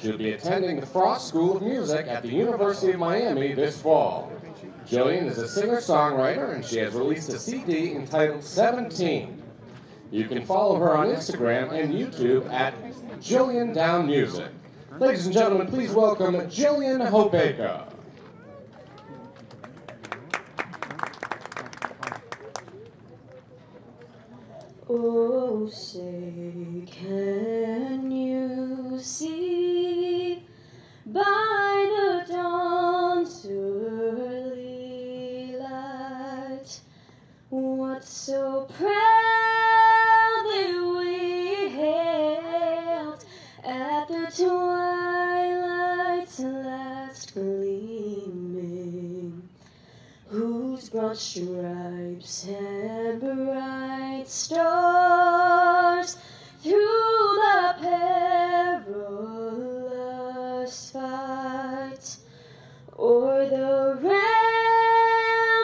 She'll be attending the Frost School of Music at the University of Miami this fall. Jillian is a singer-songwriter, and she has released a CD entitled 17. You can follow her on Instagram and YouTube at Jillian Down Music. Ladies and gentlemen, please welcome Jillian Hopeka. Oh, say, can you see by the dawn's early light what so proudly we hailed at the twilight's last gleaming, whose broad stripes and bright stars through the perilous fight o'er the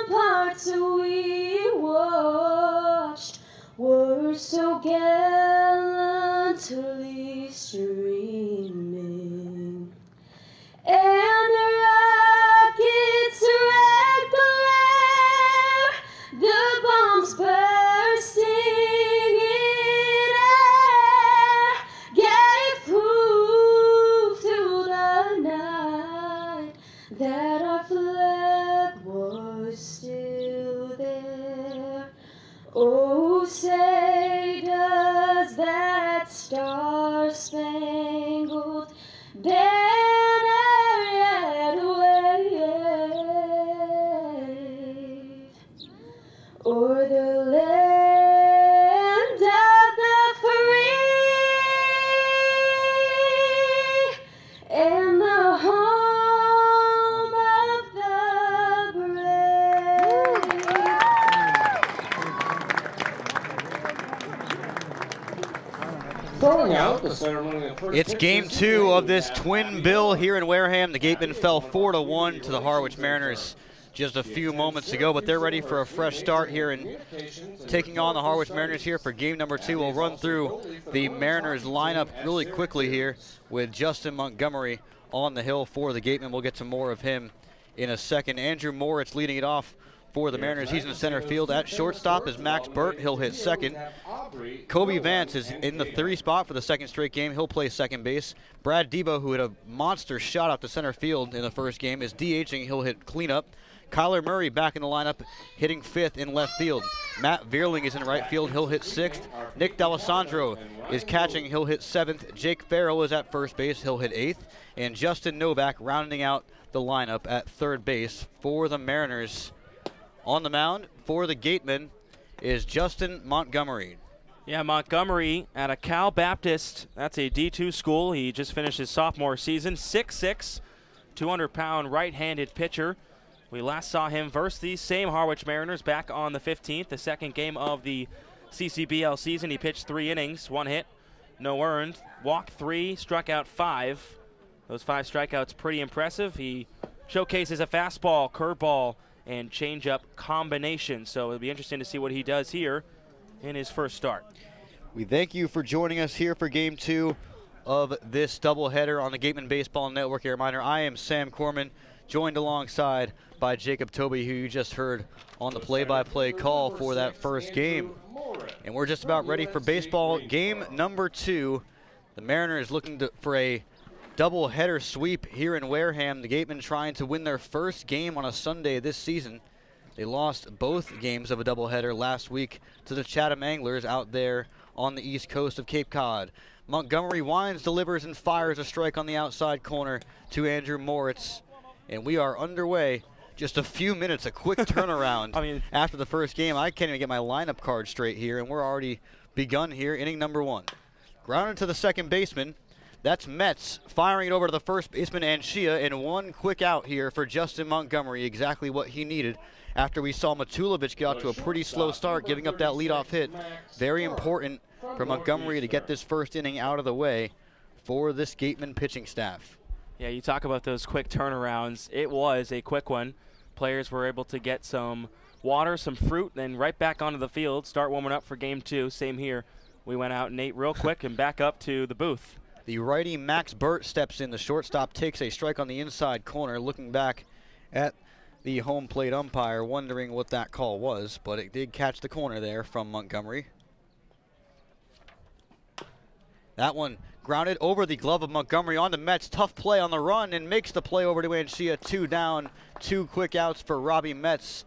ramparts we watched were so gallantly streaming, and the rockets' red glare, the bombs bursting in air, gave proof through the night that our flag was still there. Oh, say does that star-spangled banner yet wave o'er the land of the free and the home of the brave? Throwing out the ceremony of first It's game two of this twin bill here in Wareham. The Gatemen fell 4-1 to the Harwich Mariners just a few moments ago, but they're ready for a fresh start here and taking on the Harwich Mariners here for game number two. We'll run through the Mariners lineup really quickly here with Justin Montgomery on the hill for the Gatemen. We'll get to more of him in a second. Andrew Moritz leading it off for the Mariners. He's in center field. At shortstop is Max Burt. He'll hit second. Kobe Vance is in the 3 spot for the second straight game. He'll play second base. Brad Debo, who hit a monster shot out to center field in the first game, is DHing. He'll hit cleanup. Kyler Murray back in the lineup, hitting 5th in left field. Matt Vierling is in right field. He'll hit 6th. Nick D'Alessandro is catching. He'll hit 7th. Jake Farrell is at first base. He'll hit 8th. And Justin Novak rounding out the lineup at third base for the Mariners. On the mound for the Gatemen is Justin Montgomery. Yeah, Montgomery at a Cal Baptist. That's a D2 school. He just finished his sophomore season. 6'6", 200-pound right-handed pitcher. We last saw him versus these same Harwich Mariners back on the 15th, the second game of the CCBL season. He pitched 3 innings, 1 hit, no earned, walked 3, struck out 5. Those 5 strikeouts pretty impressive. He showcases a fastball, curveball, and changeup combination. So it'll be interesting to see what he does here in his first start. We thank you for joining us here for game 2 of this doubleheader on the Gatemen Baseball Network. A reminder, I am Sam Corman, joined alongside by Jacob Toby, who you just heard on the play-by-play call for that first game. And we're just about ready for baseball game number 2. The Mariners looking for a double-header sweep here in Wareham. The Gatemen trying to win their first game on a Sunday this season. They lost both games of a doubleheader last week to the Chatham Anglers out there on the east coast of Cape Cod. Montgomery winds, delivers, and fires a strike on the outside corner to Andrew Moritz. And we are underway. Just a few minutes, a quick turnaround after the first game. I can't even get my lineup card straight here, and we're already begun here, inning number 1. Grounded to the second baseman. That's Metz firing it over to the first baseman, Anshia, and 1 quick out here for Justin Montgomery, exactly what he needed after we saw Matulovic get out to a pretty slow start, giving up that leadoff hit. Very important for Montgomery to get this first inning out of the way for this Gatemen pitching staff. Yeah, you talk about those quick turnarounds. It was a quick one. Players were able to get some water, some fruit, then right back onto the field, start warming up for game 2. Same here. We went out and ate real quick and back up to the booth. The righty Max Burt steps in. The shortstop takes a strike on the inside corner, looking back at the home plate umpire, wondering what that call was, but it did catch the corner there from Montgomery. That one grounded over the glove of Montgomery onto Metz. Tough play on the run and makes the play over to Anchia. 2 down, 2 quick outs for Robbie Metz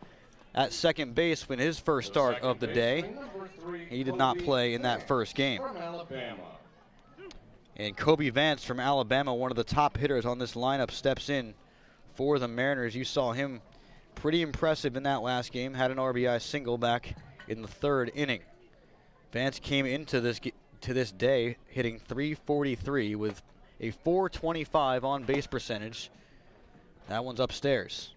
at second base when his first start of the day. He did not play in that first game. And Kobe Vance from Alabama, one of the top hitters on this lineup, steps in for the Mariners. You saw him pretty impressive in that last game. Had an RBI single back in the 3rd inning. Vance came into this day hitting .343 with a .425 on base percentage. That one's upstairs.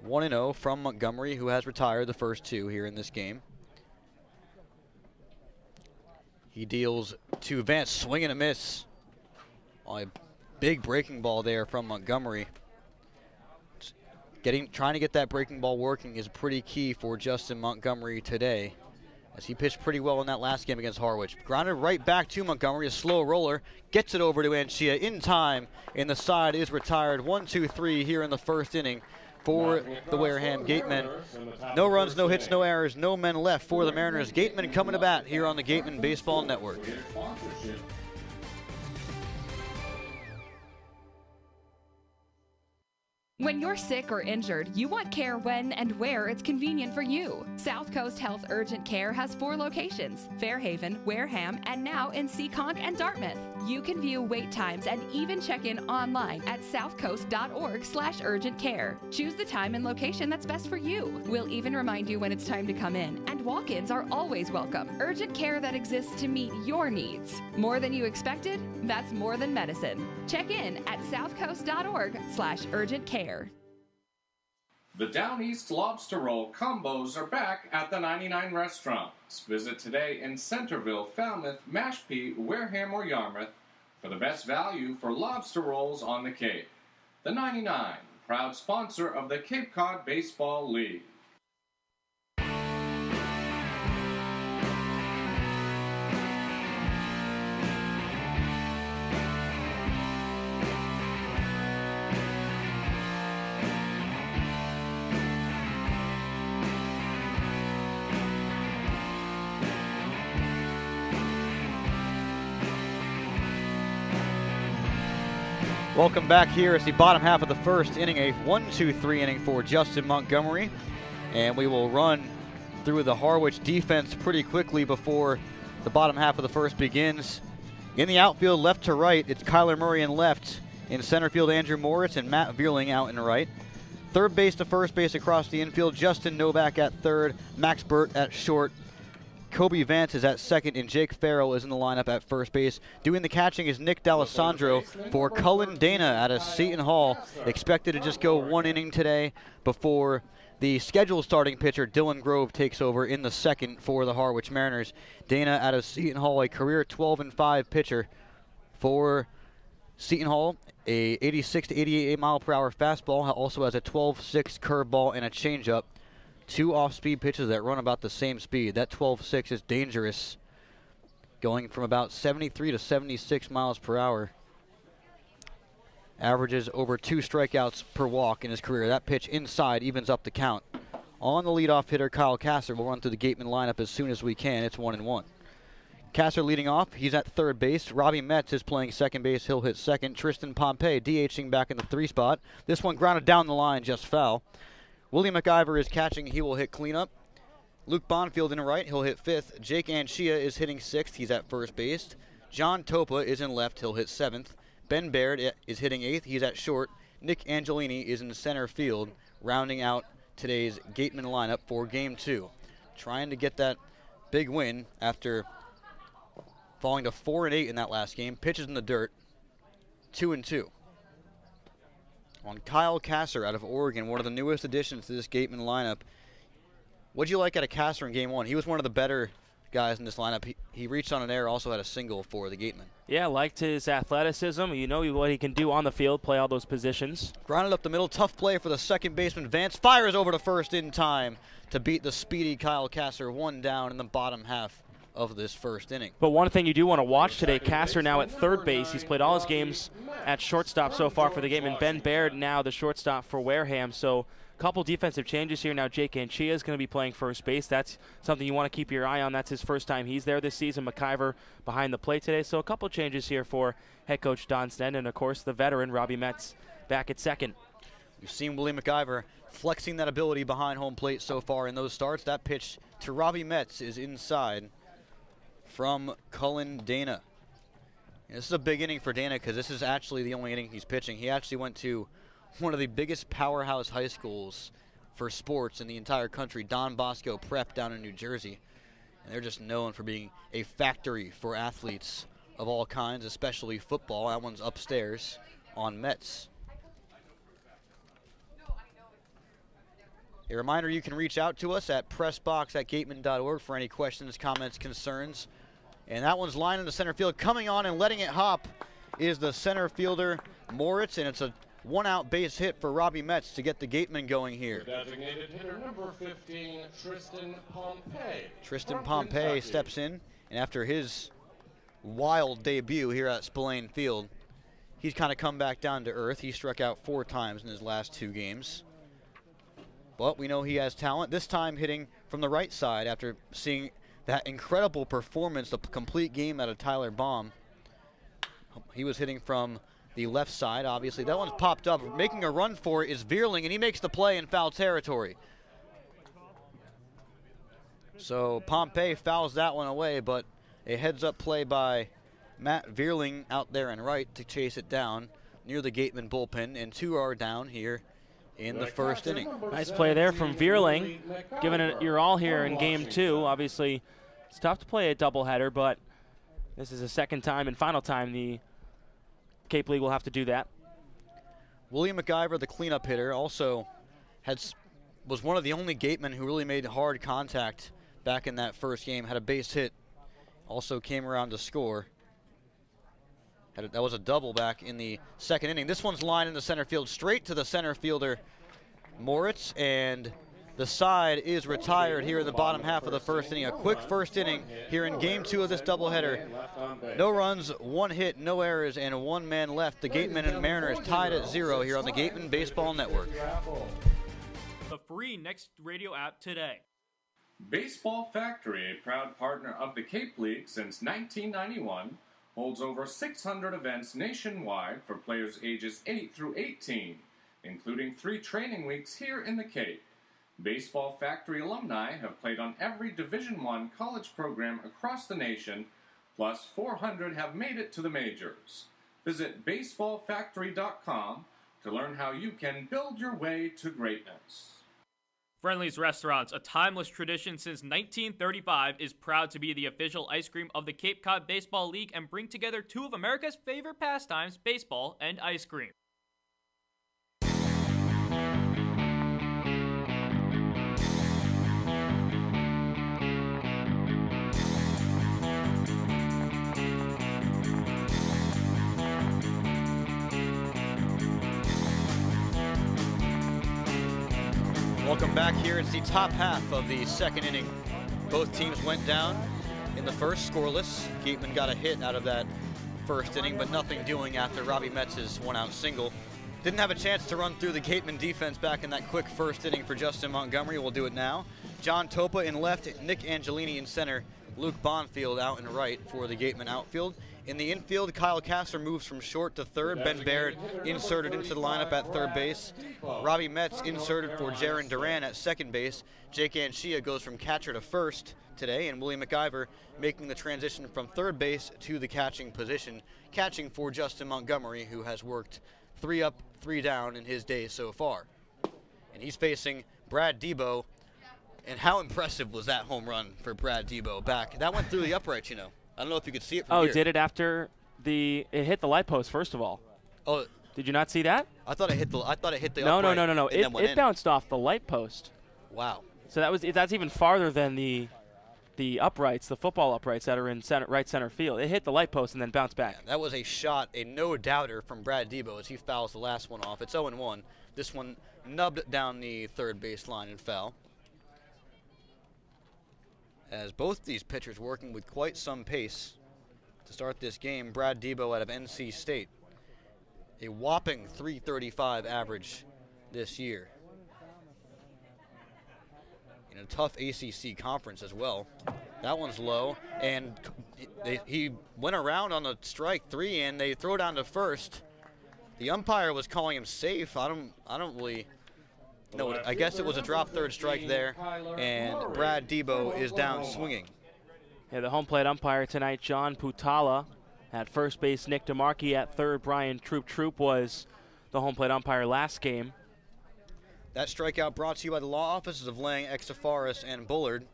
1-0 from Montgomery, who has retired the first 2 here in this game. He deals to Vance, swing and a miss. A big breaking ball there from Montgomery. Trying to get that breaking ball working is pretty key for Justin Montgomery today, as he pitched pretty well in that last game against Harwich. Grounded right back to Montgomery, a slow roller, gets it over to Anchia in time, and the side is retired. 1-2-3 here in the 1st inning for the Wareham Gatemen. No runs, no hits, no errors, no men left for the Mariners. Gatemen coming to bat here on the Gatemen Baseball Network. When you're sick or injured, you want care when and where it's convenient for you. South Coast Health Urgent Care has 4 locations: Fairhaven, Wareham, and now in Seekonk and Dartmouth. You can view wait times and even check in online at southcoast.org/urgentcare. Choose the time and location that's best for you. We'll even remind you when it's time to come in, and walk-ins are always welcome. Urgent care that exists to meet your needs. More than you expected? That's more than medicine. Check in at southcoast.org/urgentcare. The Down East Lobster Roll combos are back at the 99 restaurants. Visit today in Centerville, Falmouth, Mashpee, Wareham, or Yarmouth for the best value for lobster rolls on the Cape. The 99, proud sponsor of the Cape Cod Baseball League. Welcome back here. It's the bottom half of the 1st inning, a 1-2-3 inning for Justin Montgomery. And we will run through the Harwich defense pretty quickly before the bottom half of the 1st begins. In the outfield, left to right, it's Kyler Murray in left. In center field, Andrew Moritz and Matt Vierling out in right. 3rd base to 1st base across the infield, Justin Novak at 3rd, Max Burt at short. Kobe Vance is at 2nd, and Jake Farrell is in the lineup at 1st base. Doing the catching is Nick D'Alessandro for Cullen Dana out of Seton Hall. Expected to just go 1 inning today before the scheduled starting pitcher, Dylan Grove, takes over in the 2nd for the Harwich Mariners. Dana out of Seton Hall, a career 12-5 pitcher for Seton Hall. A 86 to 88 mile per hour fastball, also has a 12-6 curveball and a changeup. 2 off-speed pitches that run about the same speed. That 12-6 is dangerous, going from about 73 to 76 miles per hour. Averages over 2 strikeouts per walk in his career. That pitch inside evens up the count. On the leadoff hitter, Kyle Kasser. We'll run through the Gatemen lineup as soon as we can. It's 1-1. Kasser leading off. He's at 3rd base. Robbie Metz is playing 2nd base. He'll hit 2nd. Tristan Pompey DHing back in the 3 spot. This one grounded down the line, just foul. William McIver is catching. He will hit cleanup. Luke Bonfield in right. He'll hit 5th. Jake Anchia is hitting 6th. He's at 1st base. John Topa is in left. He'll hit 7th. Ben Baird is hitting 8th. He's at short. Nick Angelini is in center field, rounding out today's Gatemen lineup for Game 2. Trying to get that big win after falling to 4-8 in that last game. Pitches in the dirt. 2-2. On Kyle Kasser out of Oregon, one of the newest additions to this Gatemen lineup. What'd you like out of Kasser in Game 1? He was one of the better guys in this lineup. He reached on an error, also had a single for the Gatemen. Yeah, liked his athleticism. You know what he can do on the field, play all those positions. Grounded up the middle, tough play for the 2nd baseman. Vance fires over to 1st in time to beat the speedy Kyle Kasser. 1 down in the bottom half of this first inning. But one thing you do want to watch today, Kasser now at third base. He's played all his games at shortstop so far for the Gatemen. Ben Baird now the shortstop for Wareham. So a couple defensive changes here. Now Jake Anchia is going to be playing first base. That's something you want to keep your eye on. That's his first time he's there this season. McIver behind the plate today. So a couple changes here for head coach Don Sneddon, and of course the veteran Robbie Metz back at second. We've seen Willie McIver flexing that ability behind home plate so far in those starts. That pitch to Robbie Metz is inside from Cullen Dana. And this is a big inning for Dana because this is actually the only inning he's pitching. He actually went to one of the biggest powerhouse high schools for sports in the entire country, Don Bosco Prep down in New Jersey. And they're just known for being a factory for athletes of all kinds, especially football. That one's upstairs on Metz. A reminder, you can reach out to us at pressbox@gatemen.org for any questions, comments, concerns. And that one's lined into center field. Coming on and letting it hop is the center fielder, Moritz, and it's a one-out base hit for Robbie Metz to get the Gatemen going here. Designated hitter number 15, Tristan Pompey. Tristan Pompey steps in, and after his wild debut here at Spillane Field, he's kind of come back down to earth. He struck out 4 times in his last 2 games. But we know he has talent, this time hitting from the right side after seeing that incredible performance, the complete game out of Tyler Baum. He was hitting from the left side, obviously. That one's popped up. Making a run for it is Vierling, and he makes the play in foul territory. So Pompey fouls that one away, but a heads-up play by Matt Vierling out there and right to chase it down near the Gatemen bullpen, and 2 are down here in the first inning. Nice play there from Vierling, giving it your all here in game 2. Obviously, it's tough to play a doubleheader, but this is the second time and final time the Cape League will have to do that. William McIver, the cleanup hitter, also was one of the only Gatemen who really made hard contact back in that first game. Had a base hit, also came around to score. That was a double back in the second inning. This one's lined in the center field, straight to the center fielder, Moritz, and the side is retired here in the bottom half of the first inning. A quick first inning here in game 2 of this doubleheader. No runs, 1 hit, no errors, and 1 man left. The Gatemen and Mariners tied at 0 here on the Gatemen Baseball Network. The free Next Radio app today. Baseball Factory, a proud partner of the Cape League since 1991, holds over 600 events nationwide for players ages 8 through 18, including 3 training weeks here in the Cape. Baseball Factory alumni have played on every Division I college program across the nation, plus 400 have made it to the majors. Visit baseballfactory.com to learn how you can build your way to greatness. Friendly's Restaurants, a timeless tradition since 1935, is proud to be the official ice cream of the Cape Cod Baseball League and bring together 2 of America's favorite pastimes, baseball and ice cream. Welcome back here. It's the top half of the second inning. Both teams went down in the first, scoreless. Gatemen got a hit out of that first inning, but nothing doing after Robbie Metz's 1-out single. Didn't have a chance to run through the Gatemen defense back in that quick first inning for Justin Montgomery. We'll do it now. John Topa in left, Nick Angelini in center, Luke Bonfield out in right for the Gatemen outfield. In the infield, Kyle Kasser moves from short to third. Ben Baird inserted into the lineup at third base. Robbie Metz inserted for Jaron Duran at second base. Jake Anchia goes from catcher to first today, and William McIver making the transition from third base to the catching position, catching for Justin Montgomery, who has worked 3 up, 3 down in his days so far. And he's facing Brad Debo. And how impressive was that home run for Brad Debo back? That went through the uprights, you know. I don't know if you could see it from here. Oh, did it after it hit the light post, first of all? Oh, did you not see that? I thought it hit the No. upright. It bounced off the light post. Wow. So that's even farther than the uprights, the football uprights that are in right center field. It hit the light post and then bounced back. Yeah, that was a shot, a no-doubter from Brad Debo as he fouls the last one off. It's 0-1. This one nubbed down the third base line and foul. as both these pitchers working with quite some pace to start this game. Brad Debo out of NC State, a whopping .335 average this year. In a tough ACC conference as well. That one's low, and he went around on a strike 3, and they throw down to first. The umpire was calling him safe. I don't really know. I guess it was a drop third strike there, and Brad Debo is down swinging. Yeah, the home plate umpire tonight, John Putala. At first base, Nick DeMarchi. At third, Brian Troop was the home plate umpire last game. That strikeout brought to you by the law offices of Lang, Exafaris, and Bullard.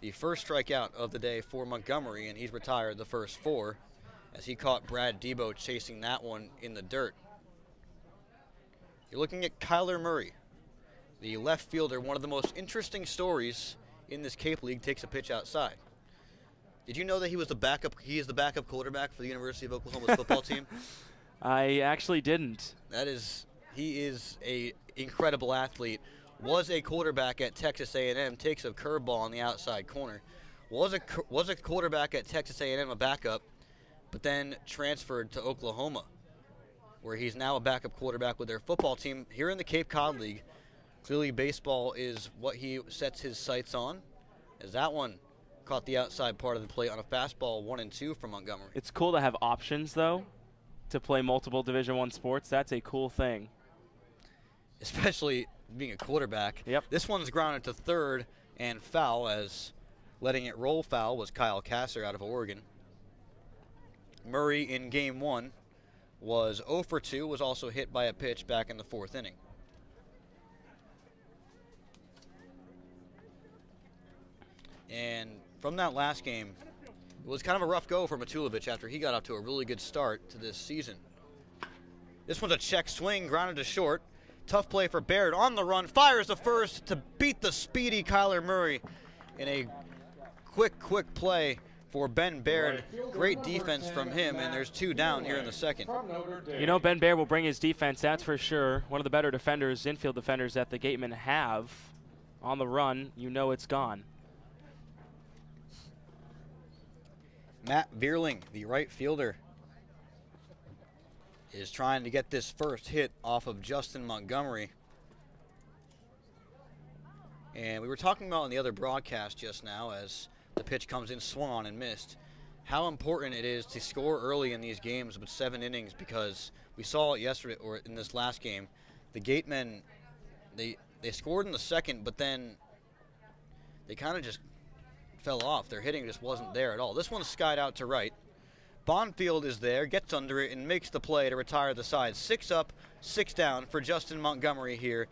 The first strikeout of the day for Montgomery, and he's retired the first 4 as he caught Brad Debo chasing that one in the dirt. You're looking at Kyler Murray, the left fielder. One of the most interesting stories in this Cape League takes a pitch outside. Did you know that he is the backup quarterback for the University of Oklahoma's football team? I actually didn't. He is a incredible athlete. Was a quarterback at Texas A&M, takes a curveball on the outside corner. Was a quarterback at Texas A&M, a backup, but then transferred to Oklahoma, where he's now a backup quarterback with their football team here in the Cape Cod League. Clearly baseball is what he sets his sights on, as that one caught the outside part of the plate on a fastball 1-2 from Montgomery. It's cool to have options, though, to play multiple Division I sports. That's a cool thing. Especially being a quarterback. Yep. This one's grounded to third and foul, as letting it roll foul was Kyle Kasser out of Oregon. Murray in game 1 was 0 for 2, was also hit by a pitch back in the 4th inning. And from that last game, it was kind of a rough go for Matulovic after he got off to a really good start to this season. This one's a check swing, grounded to short. Tough play for Baird on the run, fires the first to beat the speedy Kyler Murray in a quick play for Ben Baird. Great defense from him, and there's 2 down here in the second. You know, Ben Baird will bring his defense, that's for sure. One of the better defenders, infield defenders that the Gatemen have. On the run, you know it's gone. Matt Vierling, the right fielder, is trying to get this first hit off of Justin Montgomery. And we were talking about in the other broadcast just now, as the pitch comes in, swung on and missed, how important it is to score early in these games with 7 innings, because we saw it yesterday, or in this last game, the Gatemen, they scored in the second, but then they kind of just fell off. Their hitting just wasn't there at all. This one's skied out to right. Bonfield is there, gets under it, and makes the play to retire the side. 6 up, 6 down for Justin Montgomery here.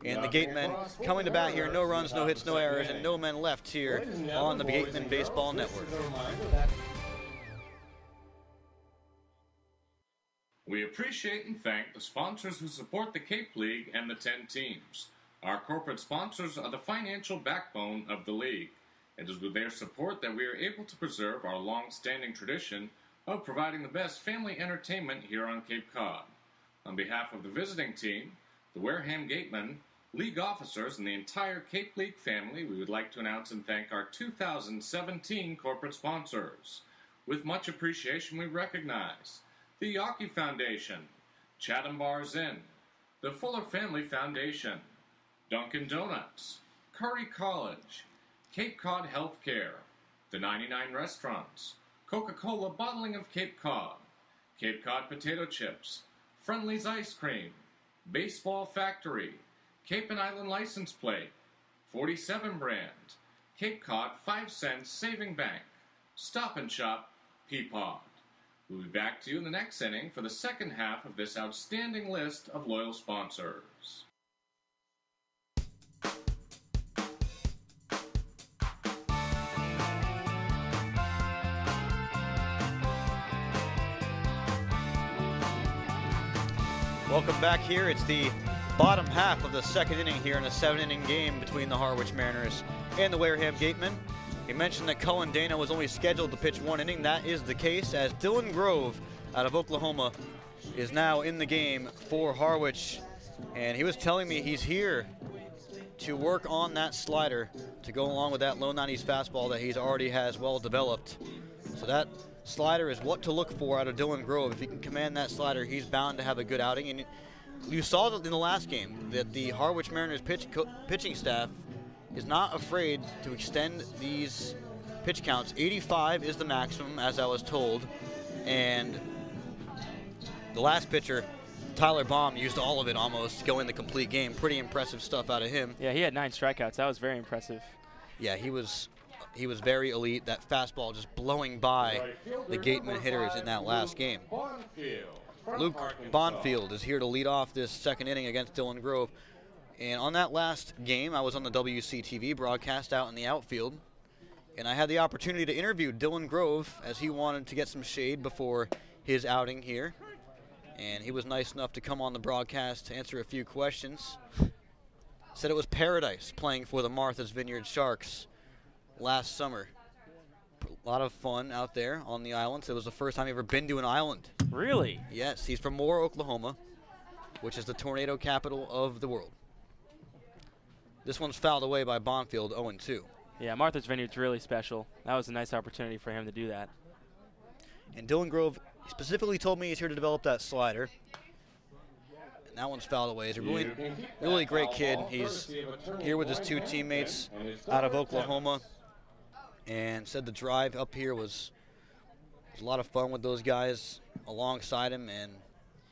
And the Gatemen coming to bat here. No runs, no hits, no errors, and no men left here on the Gatemen Baseball Network. We appreciate and thank the sponsors who support the Cape League and the 10 teams. Our corporate sponsors are the financial backbone of the league. It is with their support that we are able to preserve our long-standing tradition of providing the best family entertainment here on Cape Cod. On behalf of the visiting team, the Wareham Gatemen, league officers, and the entire Cape League family, we would like to announce and thank our 2017 corporate sponsors. With much appreciation, we recognize the Yawkey Foundation, Chatham Bars Inn, the Fuller Family Foundation, Dunkin' Donuts, Curry College, Cape Cod Healthcare, the 99 Restaurants, Coca-Cola Bottling of Cape Cod Potato Chips, Friendly's Ice Cream, Baseball Factory, Cape and Island License Plate, 47 Brand, Cape Cod 5 Cents Saving Bank, Stop and Shop, Peapod. We'll be back to you in the next inning for the second half of this outstanding list of loyal sponsors. Welcome back here. It's the bottom half of the second inning here in a 7-inning game between the Harwich Mariners and the Wareham Gatemen. We mentioned that Cullen Dana was only scheduled to pitch 1 inning. That is the case, as Dylan Grove out of Oklahoma is now in the game for Harwich. And he was telling me he's here to work on that slider to go along with that low 90s fastball that he's already has well developed. So that slider is what to look for out of Dylan Grove. If he can command that slider, he's bound to have a good outing. And you saw that in the last game that the Harwich Mariners pitching staff is not afraid to extend these pitch counts. 85 is the maximum, as I was told. And the last pitcher, Tyler Baum, used all of it almost, going the complete game. Pretty impressive stuff out of him. Yeah, he had 9 strikeouts. That was very impressive. Yeah, he was very elite. That fastball just blowing by the Gatemen hitters in that last game. Luke Bonfield is here to lead off this second inning against Dylan Grove. And on that last game, I was on the WCTV broadcast out in the outfield. And I had the opportunity to interview Dylan Grove as he wanted to get some shade before his outing here. And he was nice enough to come on the broadcast to answer a few questions. Said it was paradise playing for the Martha's Vineyard Sharks last summer. A lot of fun out there on the island. It was the first time he ever been to an island. Really? Yes, he's from Moore, Oklahoma, which is the tornado capital of the world. This one's fouled away by Bonfield, 0-2. Yeah, Martha's Vineyard's really special. That was a nice opportunity for him to do that. And Dylan Grove specifically told me he's here to develop that slider. And that one's fouled away. He's a really great kid. He's here with his 2 teammates out of Oklahoma. And said the drive up here was a lot of fun with those guys alongside him. And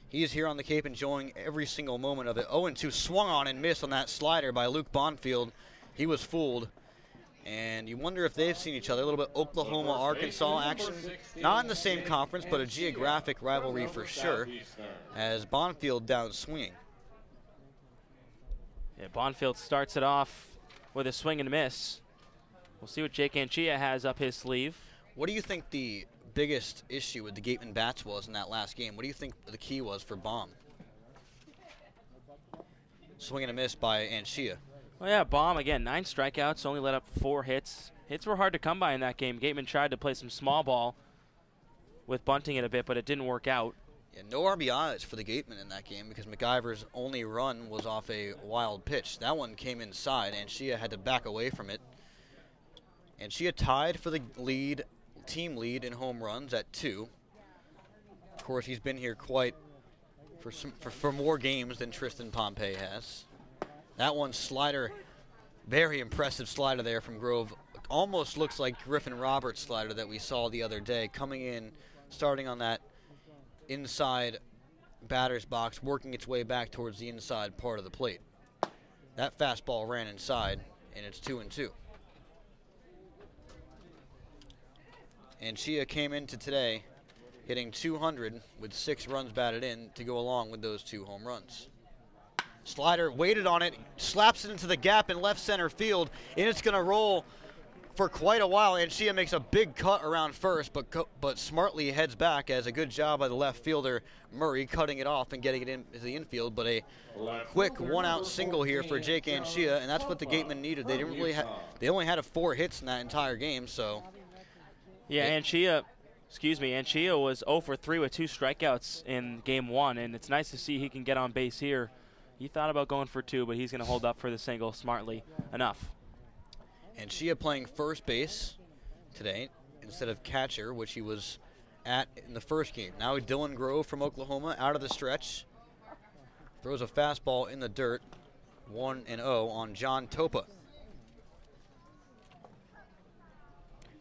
he's here on the Cape enjoying every single moment of it. 0-2 swung on and missed on that slider by Luke Bonfield. He was fooled. And you wonder if they've seen each other. A little bit Oklahoma-Arkansas action. Not in the same conference, but a geographic rivalry for sure, as Bonfield down swinging. Yeah, Bonfield starts it off with a swing and a miss. We'll see what Jake Anchia has up his sleeve. What do you think the biggest issue with the Gatemen bats was in that last game? What do you think the key was for Baum? Swing and a miss by Anchia. Well, yeah, Baum, again, 9 strikeouts, only let up 4 hits. Hits were hard to come by in that game. Gatemen tried to play some small ball with bunting it a bit, but it didn't work out. Yeah, no RBIs for the Gatemen in that game because McIver's only run was off a wild pitch. That one came inside, and Shia had to back away from it. And Shia tied for the team lead in home runs at 2. Of course, he's been here for more games than Tristan Pompey has. That one slider, very impressive slider there from Grove. Almost looks like Griffin Roberts' slider that we saw the other day, coming in, starting on that inside batter's box, working its way back towards the inside part of the plate. That fastball ran inside, and it's 2-2. And Shia came into today hitting 200 with 6 runs batted in to go along with those 2 home runs. Slider waited on it, slaps it into the gap in left center field, and it's going to roll for quite a while. And Shia makes a big cut around first, but smartly heads back as a good job by the left fielder, Murray, cutting it off and getting it into the infield. But a quick 1-out single here for Jake Anchia, and that's what the Gatemen needed. They didn't really they only had 4 hits in that entire game, so. Yeah, Anchia was 0 for 3 with 2 strikeouts in game 1, and it's nice to see he can get on base here. He thought about going for 2, but he's going to hold up for the single smartly enough. And Shia playing first base today instead of catcher, which he was at in the first game. Now Dylan Grove from Oklahoma out of the stretch. Throws a fastball in the dirt, 1-0 on John Topa.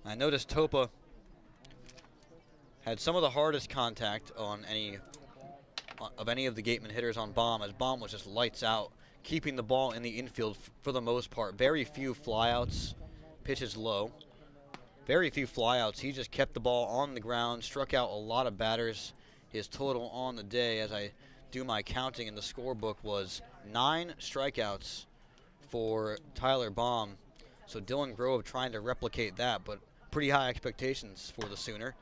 I noticed Topa had some of the hardest contact on any of the Gatemen hitters on Baum, as Baum was just lights out, keeping the ball in the infield for the most part. Very few flyouts, pitches low. Very few flyouts. He just kept the ball on the ground, struck out a lot of batters. His total on the day, as I do my counting in the scorebook, was 9 strikeouts for Tyler Baum. So Dylan Grove trying to replicate that, but pretty high expectations for the Sooner.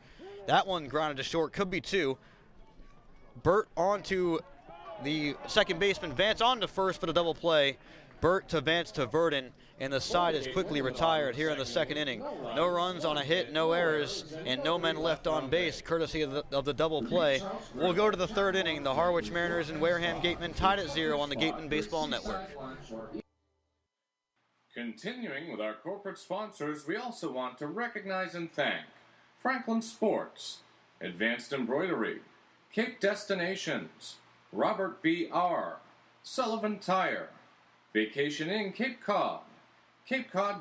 That one grounded to short, could be 2. Burt onto the second baseman, Vance on to first for the double play. Burt to Vance to Verdon, and the side is quickly retired here in the second inning. No runs on a hit, no errors, and no men left on base, courtesy of the double play. We'll go to the third inning. The Harwich Mariners and Wareham Gatemen tied at 0 on the Gatemen Baseball Network. Continuing with our corporate sponsors, we also want to recognize and thank Franklin Sports, Advanced Embroidery, Cape Destinations, Robert V.R., Sullivan Tire, Vacation Inn Cape Cod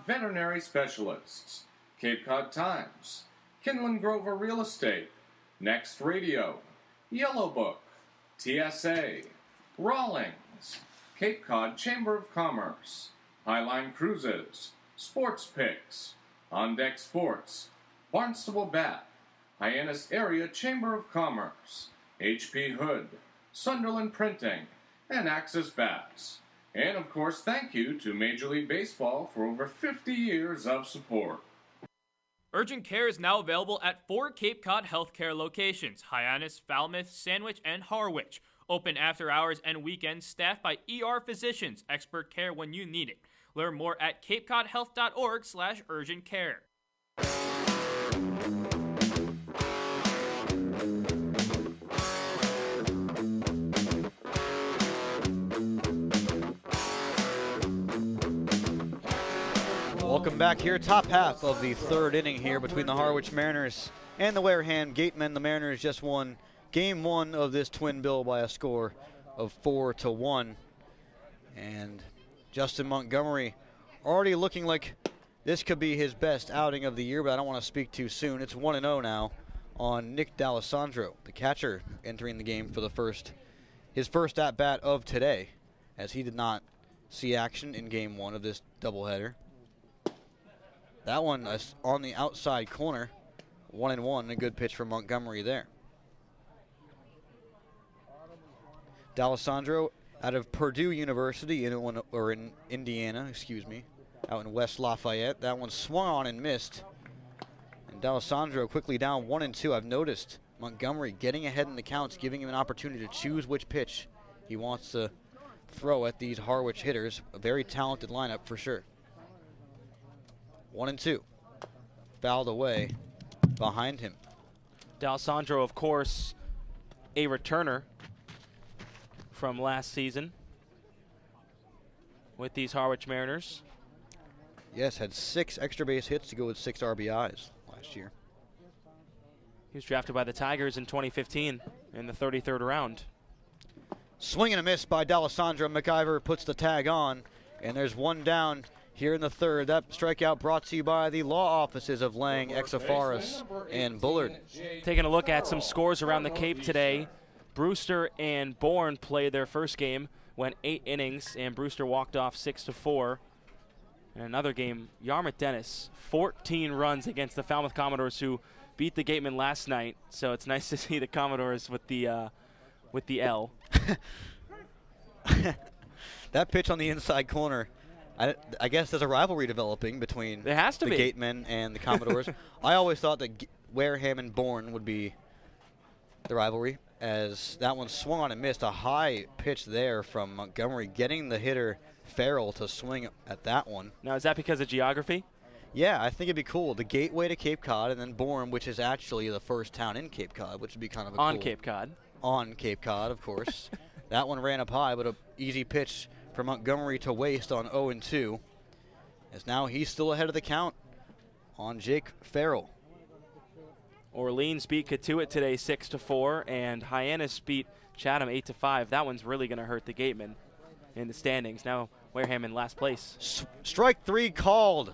Veterinary Specialists, Cape Cod Times, Kinlan Grover Real Estate, Next Radio, Yellow Book, TSA, Rawlings, Cape Cod Chamber of Commerce, Highline Cruises, Sports Picks, On Deck Sports, Barnstable Bat, Hyannis Area Chamber of Commerce, H.P. Hood, Sunderland Printing, and Axis Bats. And of course, thank you to Major League Baseball for over 50 years of support. Urgent Care is now available at 4 Cape Cod healthcare locations: Hyannis, Falmouth, Sandwich, and Harwich. Open after hours and weekends, staffed by ER physicians. Expert care when you need it. Learn more at capecodhealth.org/urgentcare. Welcome back here, top half of the third inning here between the Harwich Mariners and the Wareham Gatemen. The Mariners just won Game 1 of this twin bill by a score of 4-1. And Justin Montgomery already looking like this could be his best outing of the year, but I don't want to speak too soon. It's 1-0 now on Nick D'Alessandro, the catcher, entering the game for his first at-bat of today, as he did not see action in Game 1 of this doubleheader. That one is on the outside corner, 1-1, a good pitch from Montgomery there. D'Alessandro out of Purdue University in Indiana, out in West Lafayette. That one swung on and missed. And D'Alessandro quickly down 1-2. I've noticed Montgomery getting ahead in the counts, giving him an opportunity to choose which pitch he wants to throw at these Harwich hitters. A very talented lineup for sure. 1-2. Fouled away behind him. D'Alessandro, of course, a returner from last season with these Harwich Mariners. Yes, had 6 extra base hits to go with 6 RBIs last year. He was drafted by the Tigers in 2015 in the 33rd round. Swing and a miss by D'Alessandro. McIver puts the tag on, and there's one down here in the third. That strikeout brought to you by the law offices of Lang, Exafaris, and Bullard. Taking a look at some scores around the Cape today. Brewster and Bourne played their first game, went 8 innings, and Brewster walked off 6-4. In another game, Yarmouth Dennis, 14 runs against the Falmouth Commodores, who beat the Gatemen last night. So it's nice to see the Commodores with the L. That pitch on the inside corner, I guess there's a rivalry developing between there has to the be. Gatemen and the Commodores. I always thought that Wareham and Bourne would be the rivalry, as that one swung on and missed. A high pitch there from Montgomery, getting the hitter Farrell to swing at that one. Now, is that because of geography? Yeah, I think it'd be cool. The gateway to Cape Cod, and then Bourne, which is actually the first town in Cape Cod, which would be kind of a on cool. Cape Cod. On Cape Cod, of course. That one ran up high, but an easy pitch for Montgomery to waste on 0-2. As now he's still ahead of the count on Jake Farrell. Orleans beat Catuit today 6-4, and Hyannis beat Chatham 8-5. That one's really going to hurt the Gatemen in the standings. Now Wareham in last place. Strike 3 called.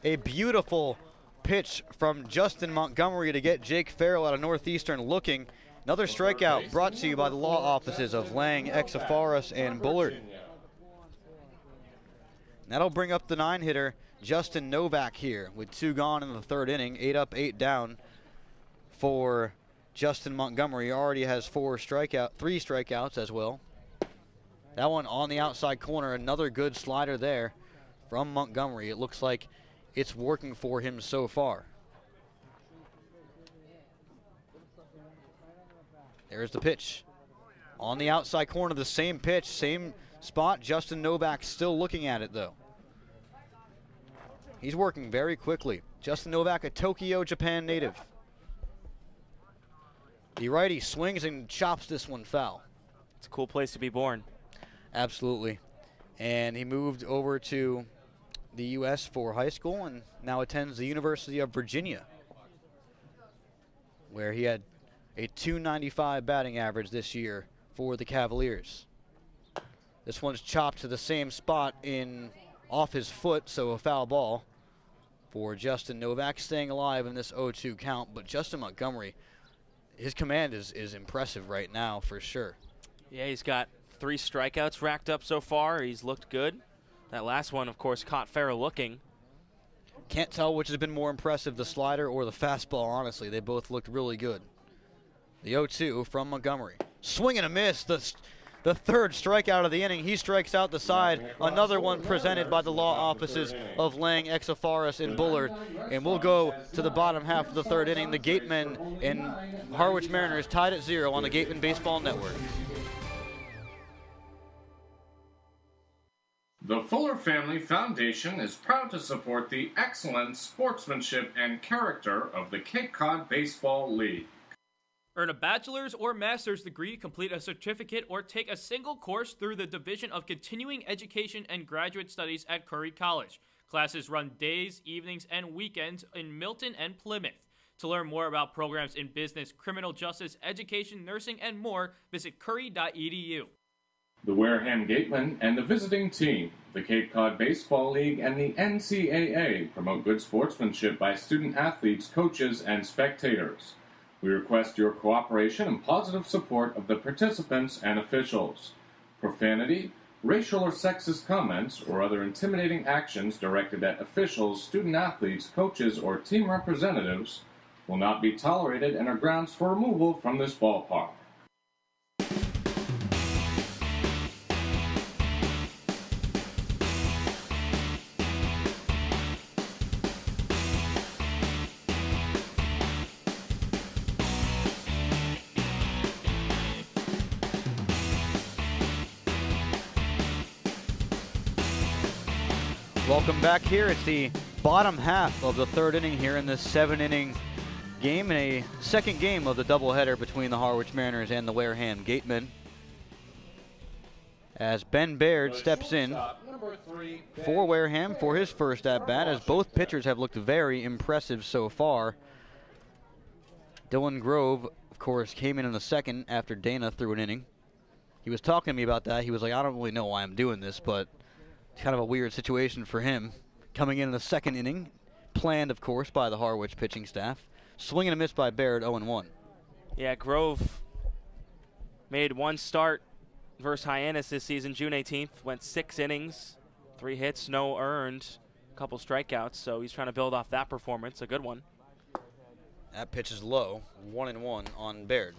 A beautiful pitch from Justin Montgomery to get Jake Farrell out of Northeastern looking. Another strikeout brought to you by the law offices of Lang, Exafaris, and Bullard. And that'll bring up the 9-hitter, Justin Novak, here with 2 gone in the third inning. 8 up, 8 down for Justin Montgomery. He already has 3 strikeouts as well. That one on the outside corner, another good slider there from Montgomery. It looks like it's working for him so far. There's the pitch. On the outside corner, the same pitch, same spot. Justin Novak still looking at it, though. He's working very quickly. Justin Novak, a Tokyo, Japan native. The righty swings and chops this one foul. It's a cool place to be born. Absolutely. And he moved over to the U.S. for high school and now attends the University of Virginia, where he had a .295 batting average this year for the Cavaliers. This one's chopped to the same spot off his foot, so a foul ball for Justin Novak, staying alive in this 0-2 count. But Justin Montgomery, his command is impressive right now for sure. Yeah, he's got 3 strikeouts racked up so far. He's looked good. That last one, of course, caught fair looking. Can't tell which has been more impressive, the slider or the fastball, honestly. They both looked really good. The 0-2 from Montgomery. Swing and a miss. The third strikeout of the inning. He strikes out the side. Another one presented by the law offices of Lang, Exofaris, and Bullard. And we'll go to the bottom half of the third inning. The Gatemen and Harwich Mariners tied at 0 on the Gatemen Baseball Network. The Fuller Family Foundation is proud to support the excellent sportsmanship and character of the Cape Cod Baseball League. Earn a bachelor's or master's degree, complete a certificate, or take a single course through the Division of Continuing Education and Graduate Studies at Curry College. Classes run days, evenings, and weekends in Milton and Plymouth. To learn more about programs in business, criminal justice, education, nursing, and more, visit curry.edu. The Wareham Gatemen and the visiting team, the Cape Cod Baseball League, and the NCAA promote good sportsmanship by student athletes, coaches, and spectators. We request your cooperation and positive support of the participants and officials. Profanity, racial or sexist comments, or other intimidating actions directed at officials, student athletes, coaches, or team representatives will not be tolerated and are grounds for removal from this ballpark. Welcome back here. It's the bottom half of the third inning here in this 7-inning game, and a second game of the doubleheader between the Harwich Mariners and the Wareham Gatemen. As Ben Baird steps in for Wareham for his first at-bat, as both pitchers have looked very impressive so far. Dylan Grove, of course, came in the second after Dana threw an inning. He was talking to me about that. He was like, I don't really know why I'm doing this, but it's kind of a weird situation for him. Coming in the second inning, planned, of course, by the Harwich pitching staff. Swing and a miss by Baird, 0-1. Yeah, Grove made one start versus Hyannis this season, June 18th. Went 6 innings, 3 hits, no earned, a couple strikeouts. So he's trying to build off that performance, a good one. That pitch is low, 1-1 on Baird.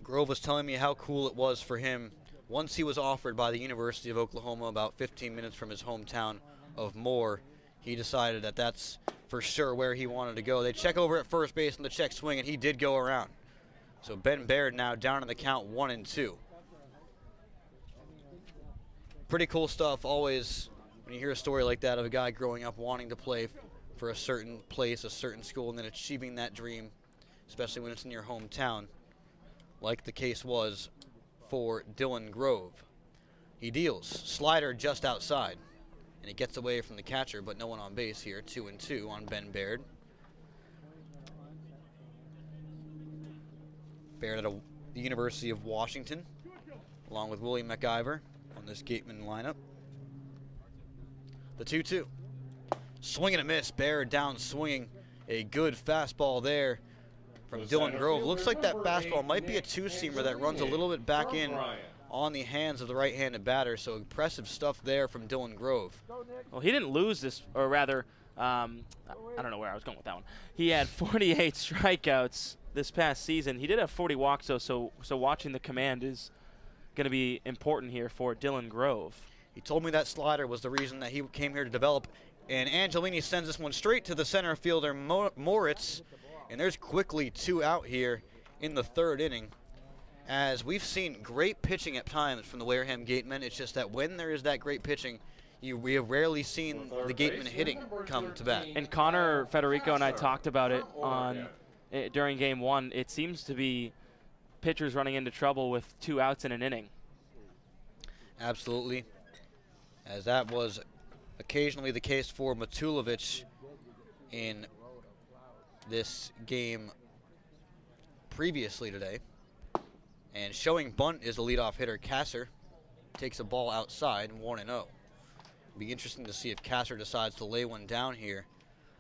Grove was telling me how cool it was for him once he was offered by the University of Oklahoma about 15 minutes from his hometown of Moore. He decided that that's for sure where he wanted to go. They check over at first base and the check swing, and he did go around. So Ben Baird now down in the count, 1-2. Pretty cool stuff always when you hear a story like that of a guy growing up wanting to play for a certain place, a certain school, and then achieving that dream, especially when it's in your hometown, like the case was for Dylan Grove. He deals. Slider just outside. And it gets away from the catcher, but no one on base here. 2-2 on Ben Baird. Baird at the University of Washington, along with William McIver on this Gateman lineup. The 2-2. Swing and a miss. Baird down swinging. A good fastball there from Dylan Grove. Looks like that fastball might be a two-seamer that runs a little bit back in on the hands of the right-handed batter, so impressive stuff there from Dylan Grove. Well, he didn't lose this, or rather, I don't know where I was going with that one. He had 48 strikeouts this past season. He did have 40 walks, though, so watching the command is going to be important here for Dylan Grove. He told me that slider was the reason that he came here to develop, and Angelini sends this one straight to the center fielder, Moritz. And there's quickly 2 out here in the third inning. As we've seen great pitching at times from the Wareham Gatemen, it's just that when there is that great pitching, we have rarely seen the Gatemen hitting come to bat. And Connor Federico and I talked about it during Game 1. It seems to be pitchers running into trouble with 2 outs in an inning. Absolutely, as that was occasionally the case for Matulovic in this game previously today. And showing bunt is the leadoff hitter, Kasser. Takes a ball outside, 1-0. Be interesting to see if Kasser decides to lay one down here.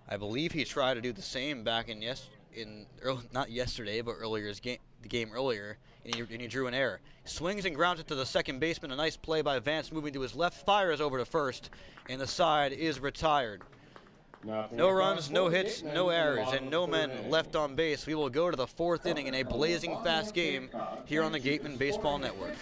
I believe he tried to do the same back not yesterday, but the game earlier, and he drew an error. Swings and grounds it to the second baseman. A nice play by Vance, moving to his left, fires over to first, and the side is retired. No runs, no hits, no errors, and no men left on base. We will go to the fourth inning in a blazing fast game here on the Gatemen Baseball Network.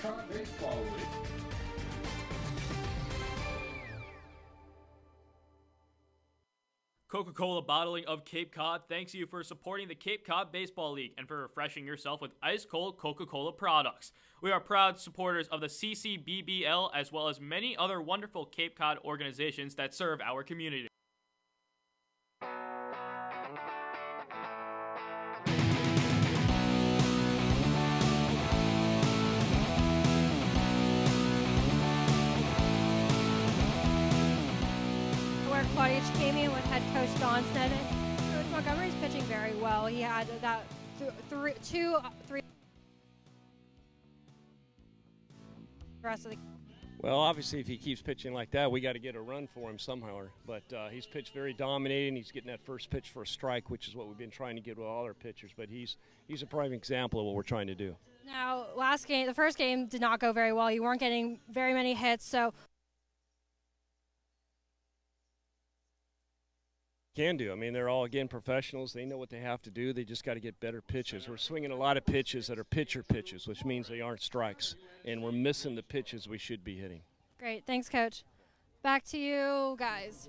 Coca-Cola Bottling of Cape Cod thanks you for supporting the Cape Cod Baseball League and for refreshing yourself with ice-cold Coca-Cola products. We are proud supporters of the CCBBL as well as many other wonderful Cape Cod organizations that serve our community. Claudia came in with head coach Don Sneddon. Coach Montgomery's pitching very well. He had that three the rest of the. Well, obviously, if he keeps pitching like that, we got to get a run for him somehow. But he's pitched very dominating. He's getting that first pitch for a strike, which is what we've been trying to get with all our pitchers. But he's a prime example of what we're trying to do. Now, the first game did not go very well. You weren't getting very many hits, so. Can do. I mean, they're all, again, professionals. They know what they have to do. They just got to get better pitches. We're swinging a lot of pitches that are pitcher pitches, which means they aren't strikes. And we're missing the pitches we should be hitting. Great. Thanks, Coach. Back to you guys.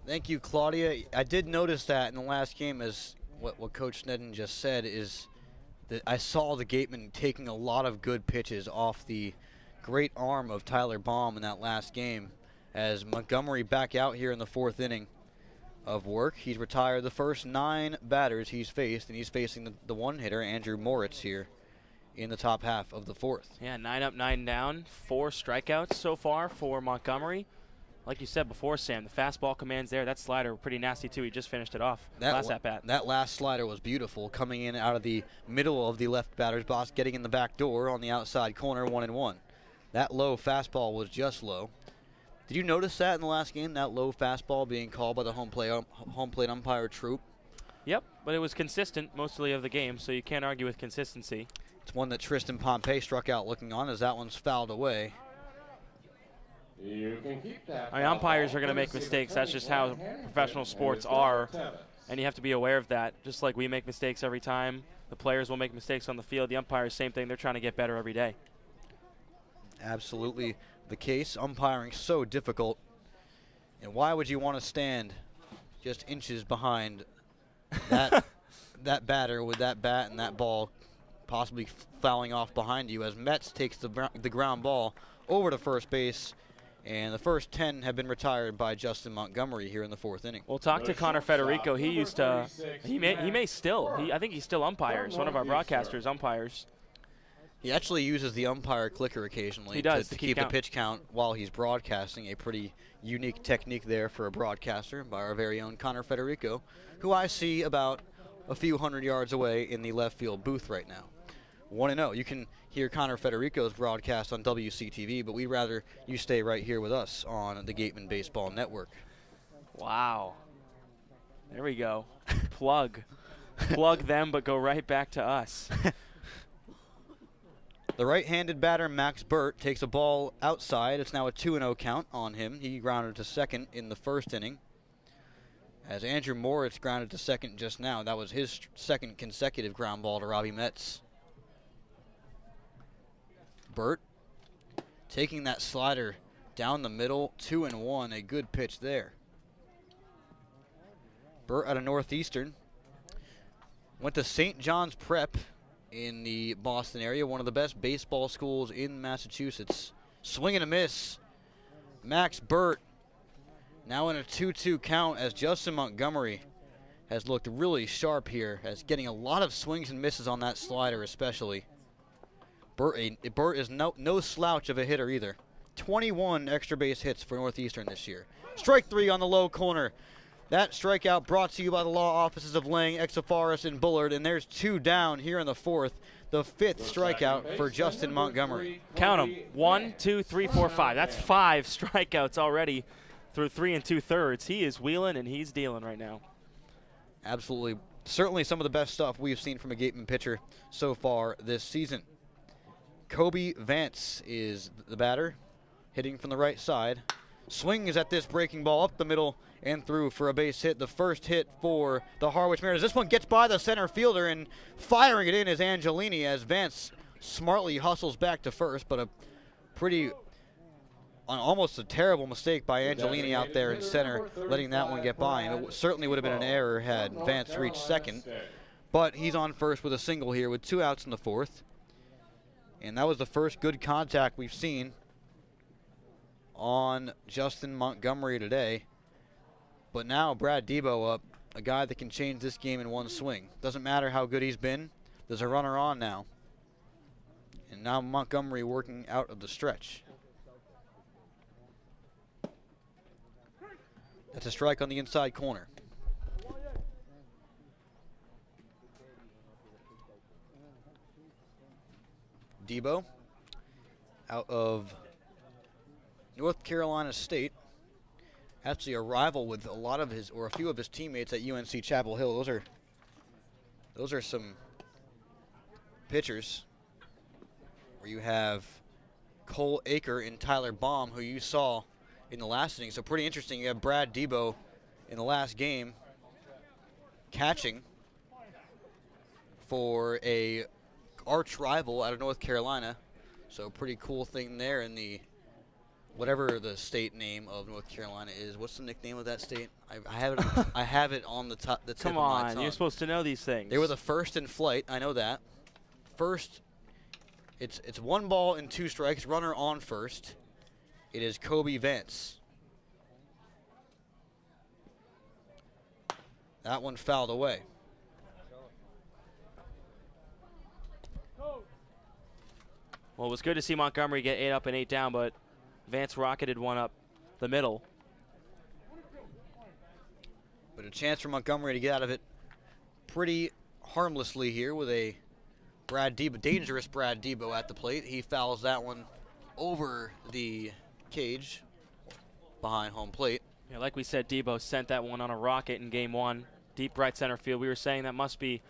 Thank you, Claudia. I did notice that in the last game, as what Coach Sneddon just said, is that I saw the Gatemen taking a lot of good pitches off the great arm of Tyler Baum in that last game. As Montgomery back out here in the fourth inning of work. He's retired the first 9 batters he's faced, and he's facing the one hitter, Andrew Moritz, here in the top half of the fourth. Yeah, 9 up, 9 down, 4 strikeouts so far for Montgomery. Like you said before, Sam, the fastball commands there. That slider pretty nasty too. He just finished it off last at bat. That last slider was beautiful, coming in out of the middle of the left batter's box, getting in the back door on the outside corner, 1-1. That low fastball was just low. Did you notice that in the last game, that low fastball being called by the home plate umpire Troop? Yep, but it was consistent mostly of the game, so you can't argue with consistency. It's one that Tristan Pompey struck out looking on, as that one's fouled away. You can keep that. I mean, umpires are going to make mistakes. That's just how professional sports are, and you have to be aware of that. Just like we make mistakes every time, the players will make mistakes on the field. The umpires, same thing. They're trying to get better every day. Absolutely the case. Umpiring so difficult. And why would you want to stand just inches behind that that batter with that bat and that ball possibly fouling off behind you, as Metz takes the ground ball over to first base, and the first 10 have been retired by Justin Montgomery here in the fourth inning. We'll talk to Connor Federico. He used to, he may still, I think he still umpires, one of our broadcasters umpires. He actually uses the umpire clicker occasionally. He does, to keep the pitch count while he's broadcasting. A pretty unique technique there for a broadcaster by our very own Connor Federico, who I see about a few hundred yards away in the left field booth right now. 1-0. You can hear Connor Federico's broadcast on WCTV, but we'd rather you stay right here with us on the Gatemen Baseball Network. Wow. There we go. Plug them, but go right back to us. The right-handed batter, Max Burt, takes a ball outside. It's now a 2-0 count on him. He grounded to second in the first inning. As Andrew Moritz grounded to second just now. That was his second consecutive ground ball to Robbie Metz. Burt taking that slider down the middle, 2-1, a good pitch there. Burt out of Northeastern. Went to St. John's Prep in the Boston area, one of the best baseball schools in Massachusetts. Swing and a miss. Max Burt now in a 2-2 count, as Justin Montgomery has looked really sharp here, as getting a lot of swings and misses on that slider especially. Burt is no slouch of a hitter either. 21 extra base hits for Northeastern this year. Strike 3 on the low corner. That strikeout brought to you by the law offices of Lang, Exoforest, and Bullard, and there's 2 down here in the 4th. The 5th strikeout for Justin Montgomery. Count them. 1, 2, 3, 4, 5. That's 5 strikeouts already through 3 2/3. He is wheeling and he's dealing right now. Absolutely. Certainly some of the best stuff we've seen from a Gateman pitcher so far this season. Kobe Vance is the batter, hitting from the right side. Swings at this breaking ball up the middle and through for a base hit. The first hit for the Harwich Mariners. This one gets by the center fielder, and firing it in is Angelini as Vance smartly hustles back to first, but a pretty, almost a terrible mistake by Angelini out there in center, letting that one get by. And it certainly would have been an error had Vance reached second. But he's on first with a single here with 2 outs in the 4th. And that was the first good contact we've seen on Justin Montgomery today. But now Brad Debo up, a guy that can change this game in one swing. Doesn't matter how good he's been, there's a runner on now. And now Montgomery working out of the stretch. That's a strike on the inside corner. Debo out of North Carolina State. Actually a rival with a lot of his, or a few of his teammates at UNC Chapel Hill. Those are some pitchers where you have Cole Aker and Tyler Baum, who you saw in the last inning. So pretty interesting. You have Brad Debo in the last game catching for a arch rival out of North Carolina. So pretty cool thing there in the, whatever the state name of North Carolina is. What's the nickname of that state? I have it on the top. The tip Come of my on, tongue. you're supposed to know these things. They were the first in flight. I know that. First, it's 1 ball and 2 strikes. Runner on first. It is Kobe Vance. That one fouled away. Well, it was good to see Montgomery get 8 up and 8 down, but Vance rocketed 1 up the middle. But a chance for Montgomery to get out of it pretty harmlessly here with a Brad Debo, dangerous Brad Debo at the plate. He fouls that one over the cage behind home plate. Yeah, like we said, Debo sent that one on a rocket in game 1. Deep right center field. We were saying that must be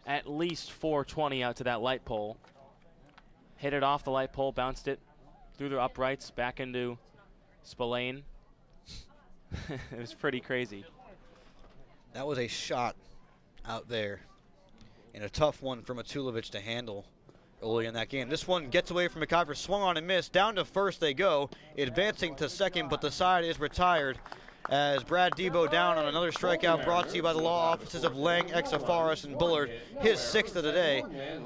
at least 420 out to that light pole. Hit it off the light pole, bounced it through the uprights, back into Spillane. It was pretty crazy. That was a shot out there, and a tough one for Matulovic to handle early in that game. This one gets away from McIver, swung on and missed. Down to first they go, advancing to second, but the side is retired as Brad Debo down on another strikeout brought to you by the law offices of Lang, Exoforest, and Bullard, his 6th of the day.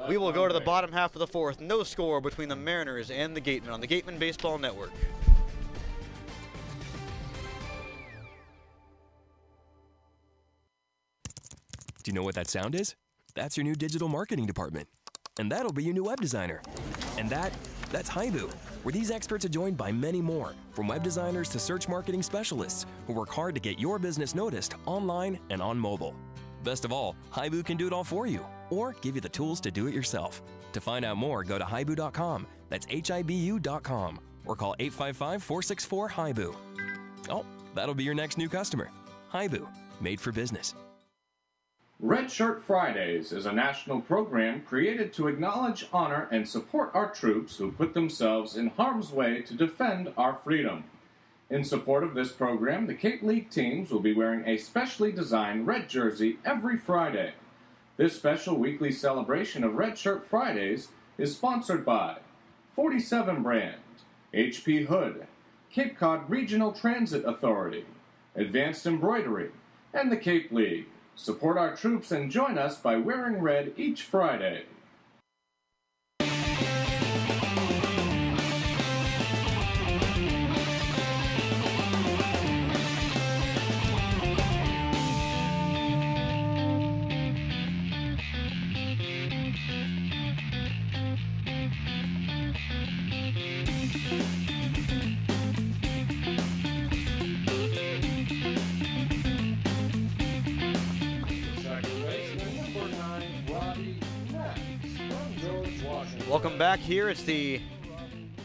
We will go to the bottom half of the 4th. No score between the Mariners and the Gatemen on the Gatemen Baseball Network. Do you know what that sound is? That's your new digital marketing department. And that'll be your new web designer. And that's Haibu, where these experts are joined by many more, from web designers to search marketing specialists who work hard to get your business noticed online and on mobile. Best of all, Haibu can do it all for you, or give you the tools to do it yourself. To find out more, go to haibu.com. That's HIBU.com, or call 855-464-HIBU. Oh, that'll be your next new customer. Haibu, made for business. Red Shirt Fridays is a national program created to acknowledge, honor, and support our troops who put themselves in harm's way to defend our freedom. In support of this program, the Cape League teams will be wearing a specially designed red jersey every Friday. This special weekly celebration of Red Shirt Fridays is sponsored by 47 Brand, HP Hood, Cape Cod Regional Transit Authority, Advanced Embroidery, and the Cape League. Support our troops and join us by wearing red each Friday. Welcome back here. It's the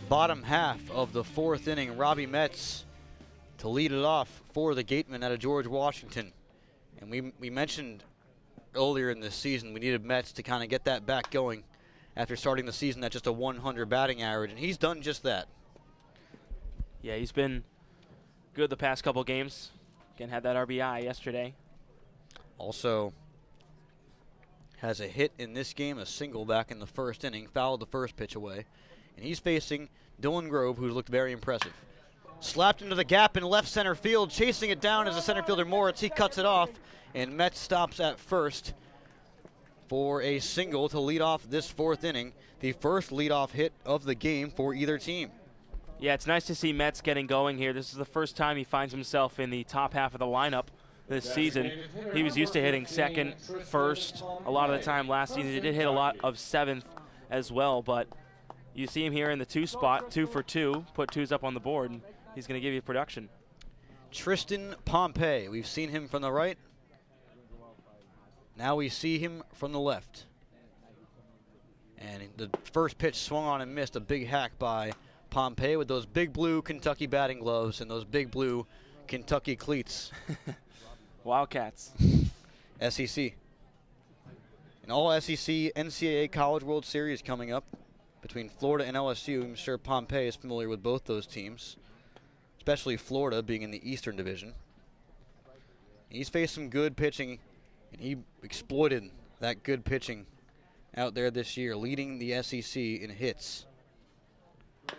bottom half of the fourth inning. Robbie Metz to lead it off for the Gatemen out of George Washington. And we mentioned earlier in this season we needed Metz to kind of get that back going after starting the season at just a 100 batting average, and he's done just that. Yeah, he's been good the past couple games. Again, had that RBI yesterday. Also has a hit in this game, a single back in the first inning, fouled the first pitch away. And he's facing Dylan Grove, who's looked very impressive. Slapped into the gap in left center field, chasing it down as the center fielder Moritz. He cuts it off, and Metz stops at first for a single to lead off this fourth inning, the first leadoff hit of the game for either team. Yeah, it's nice to see Metz getting going here. This is the first time he finds himself in the top half of the lineup this season. He was used to hitting second, first a lot of the time last season. He did hit a lot of seventh as well, but you see him here in the 2 spot, 2 for 2, put 2s up on the board, and he's going to give you production. Tristan Pompey, we've seen him from the right. Now we see him from the left. And the first pitch swung on and missed, a big hack by Pompey with those big blue Kentucky batting gloves and those big blue Kentucky cleats. Wildcats. SEC. An all-SEC NCAA College World Series coming up between Florida and LSU. I'm sure Pompey is familiar with both those teams, especially Florida being in the Eastern Division. He's faced some good pitching, and he exploited that good pitching out there this year, leading the SEC in hits.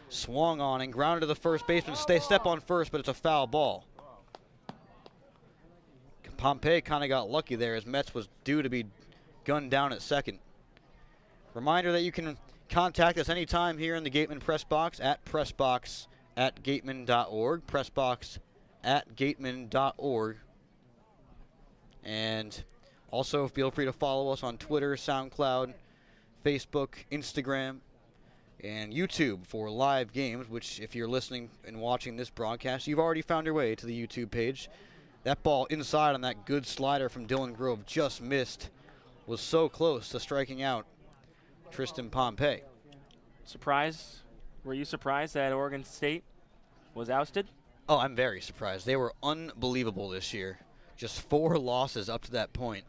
Swung on and grounded to the first baseman. Step on first, but it's a foul ball. Pompey kind of got lucky there as Metz was due to be gunned down at second. Reminder that you can contact us anytime here in the Gatemen Press Box at pressbox@gatemen.org, pressbox@gatemen.org. And also feel free to follow us on Twitter, SoundCloud, Facebook, Instagram, and YouTube for live games, which if you're listening and watching this broadcast, you've already found your way to the YouTube page. That ball inside on that good slider from Dylan Grove just missed. Was so close to striking out Tristan Pompey. Surprised? Were you surprised that Oregon State was ousted? Oh, I'm very surprised. They were unbelievable this year. Just 4 losses up to that point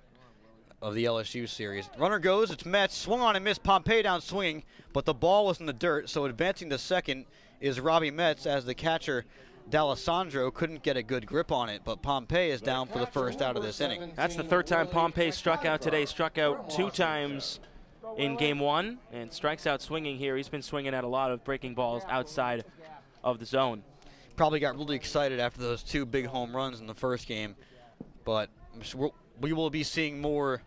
of the LSU series. Runner goes, it's Metz, swung on and missed, Pompey down swinging, but the ball was in the dirt, so advancing to second is Robbie Metz as the catcher D'Alessandro couldn't get a good grip on it, but Pompey is down for the first out of this inning. That's the third time Pompey struck out today. Struck out 2 times in game 1 and strikes out swinging here. He's been swinging at a lot of breaking balls outside of the zone. Probably got really excited after those 2 big home runs in the first game, but we will be seeing more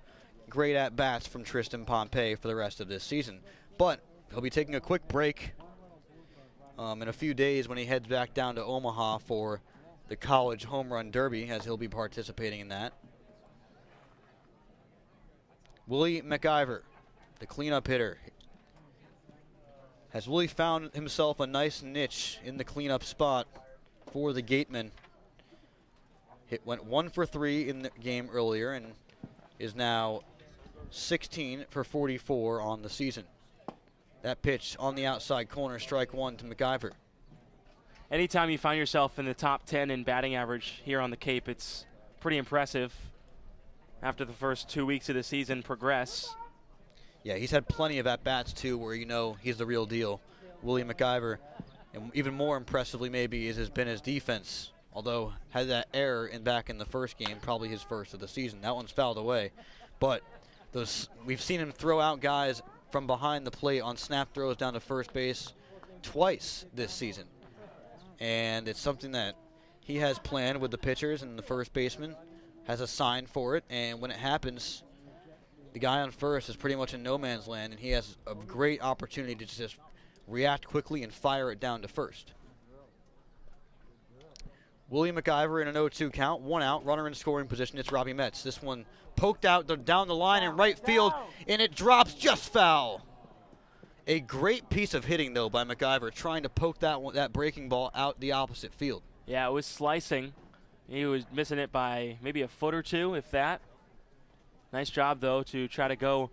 great at-bats from Tristan Pompey for the rest of this season. But he'll be taking a quick break in a few days when he heads back down to Omaha for the College Home Run Derby, as he'll be participating in that. Willie McIver, the cleanup hitter. Has Willie found himself a nice niche in the cleanup spot for the Gatemen? Went 1 for 3 in the game earlier and is now 16 for 44 on the season. That pitch on the outside corner, strike 1 to McIver. Anytime you find yourself in the top 10 in batting average here on the Cape, it's pretty impressive after the first 2 weeks of the season progress. Yeah, he's had plenty of at-bats, too, where you know he's the real deal. Willie McIver, and even more impressively maybe has been his defense, although had that error back in the first game, probably his first of the season. That one's fouled away. But we've seen him throw out guys from behind the plate on snap throws down to first base twice this season. And it's something that he has planned with the pitchers, and the first baseman has a sign for it. And when it happens, the guy on first is pretty much in no man's land, and he has a great opportunity to just react quickly and fire it down to first. Willie McIver in an 0-2 count, 1 out, runner in scoring position. It's Robbie Metz. This one poked out down the line in right field, and it drops just foul. A great piece of hitting, though, by McIver, trying to poke that breaking ball out the opposite field. Yeah, it was slicing. He was missing it by maybe a foot or 2, if that. Nice job, though, to try to go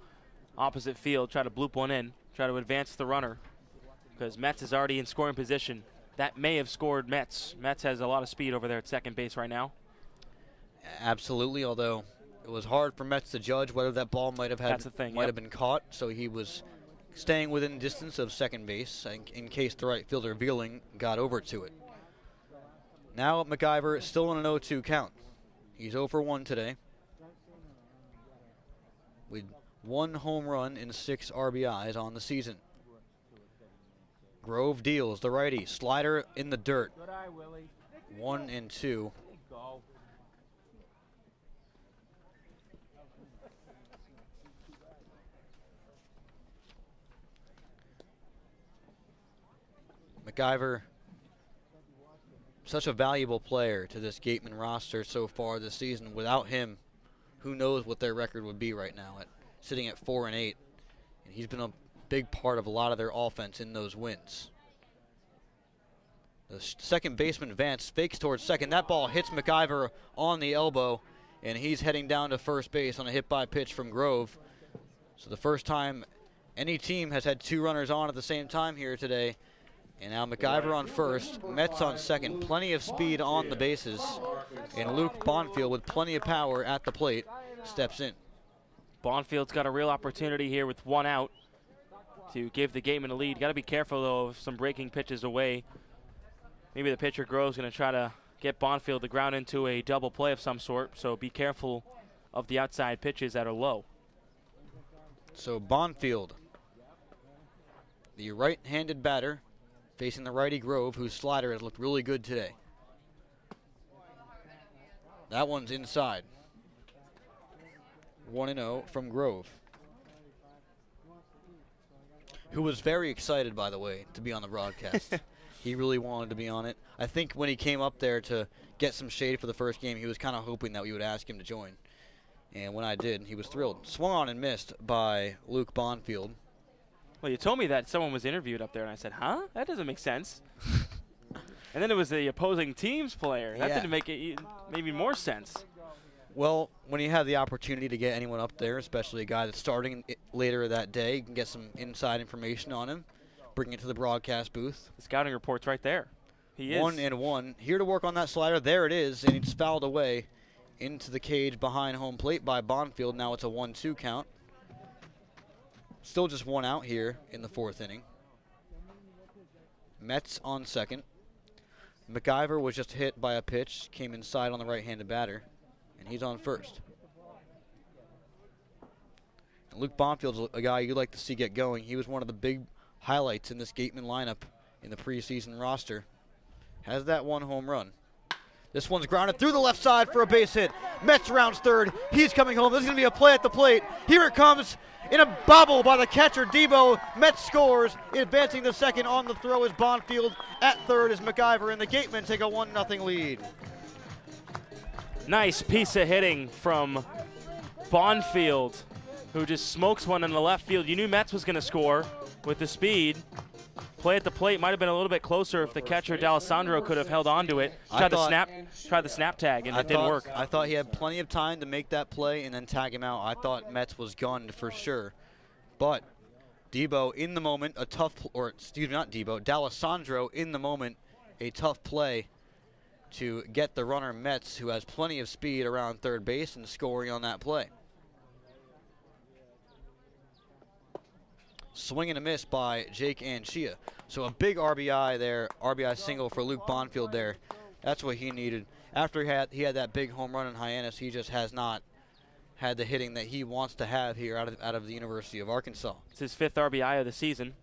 opposite field, try to bloop one in, try to advance the runner, because Metz is already in scoring position. That may have scored Metz. Metz has a lot of speed over there at second base right now. Absolutely, although it was hard for Metz to judge whether that ball might have Yep. been caught, so he was staying within distance of second base in case the right fielder Veerling got over to it. Now MacIver still on an 0-2 count. He's 0 for 1 today, with 1 home run and 6 RBIs on the season. Grove deals the righty, slider in the dirt. 1-2. MacIver, such a valuable player to this Gatemen roster so far this season. Without him, who knows what their record would be right now, sitting at 4-8. And he's been a big part of a lot of their offense in those wins. The second baseman Vance fakes towards second. That ball hits MacIver on the elbow, and he's heading down to first base on a hit by pitch from Grove. So the first time any team has had 2 runners on at the same time here today. And now MacIver on first, Metz on second. Plenty of speed on the bases. And Luke Bonfield, with plenty of power at the plate, steps in. Bonfield's got a real opportunity here with 1 out to give the Gatemen a lead. Got to be careful, though, of some breaking pitches away. Maybe the pitcher Grove's going to try to get Bonfield to ground into a double play of some sort, so be careful of the outside pitches that are low. So Bonfield, the right-handed batter, facing the righty Grove, whose slider has looked really good today. That one's inside. 1-0 from Grove, who was very excited, by the way, to be on the broadcast. He really wanted to be on it. I think when he came up there to get some shade for the first game, he was kind of hoping that we would ask him to join. And when I did, he was thrilled. Swung on and missed by Luke Bonfield. Well, you told me that someone was interviewed up there, and I said, huh? That doesn't make sense. And then it was the opposing team's player. That didn't make it maybe more sense. Well, when you have the opportunity to get anyone up there, especially a guy that's starting later that day, you can get some inside information on him, bring it to the broadcast booth. The scouting report's right there. He is. 1-1. Here to work on that slider. There it is, and it's fouled away into the cage behind home plate by Bonfield. Now it's a 1-2 count. Still just 1 out here in the 4th inning. Metz on second. MacIver was just hit by a pitch, came inside on the right-handed batter, and he's on first. And Luke Bonfield's a guy you'd like to see get going. He was one of the big highlights in this Gatemen lineup in the preseason roster. Has that 1 home run. This one's grounded through the left side for a base hit. Metz rounds third. He's coming home. This is going to be a play at the plate. Here it comes in a bobble by the catcher, Debo. Metz scores. Advancing the second on the throw is Bonfield. At third is MacIver, and the Gatemen take a 1-0 lead. Nice piece of hitting from Bonfield, who just smokes one in the left field. You knew Metz was going to score with the speed. Play at the plate might have been a little bit closer if the catcher D'Alessandro could have held on to it. Tried the snap tag, and it didn't work. I thought he had plenty of time to make that play and then tag him out. I thought Metz was gunned for sure. But Debo in the moment, D'Alessandro in the moment, a tough play to get the runner Metz, who has plenty of speed around third base, and scoring on that play. Swing and a miss by Jake Anchia. So a big RBI there, RBI single for Luke Bonfield there. That's what he needed. After he had that big home run in Hyannis, he just has not had the hitting that he wants to have here out of the University of Arkansas. It's his 5th RBI of the season.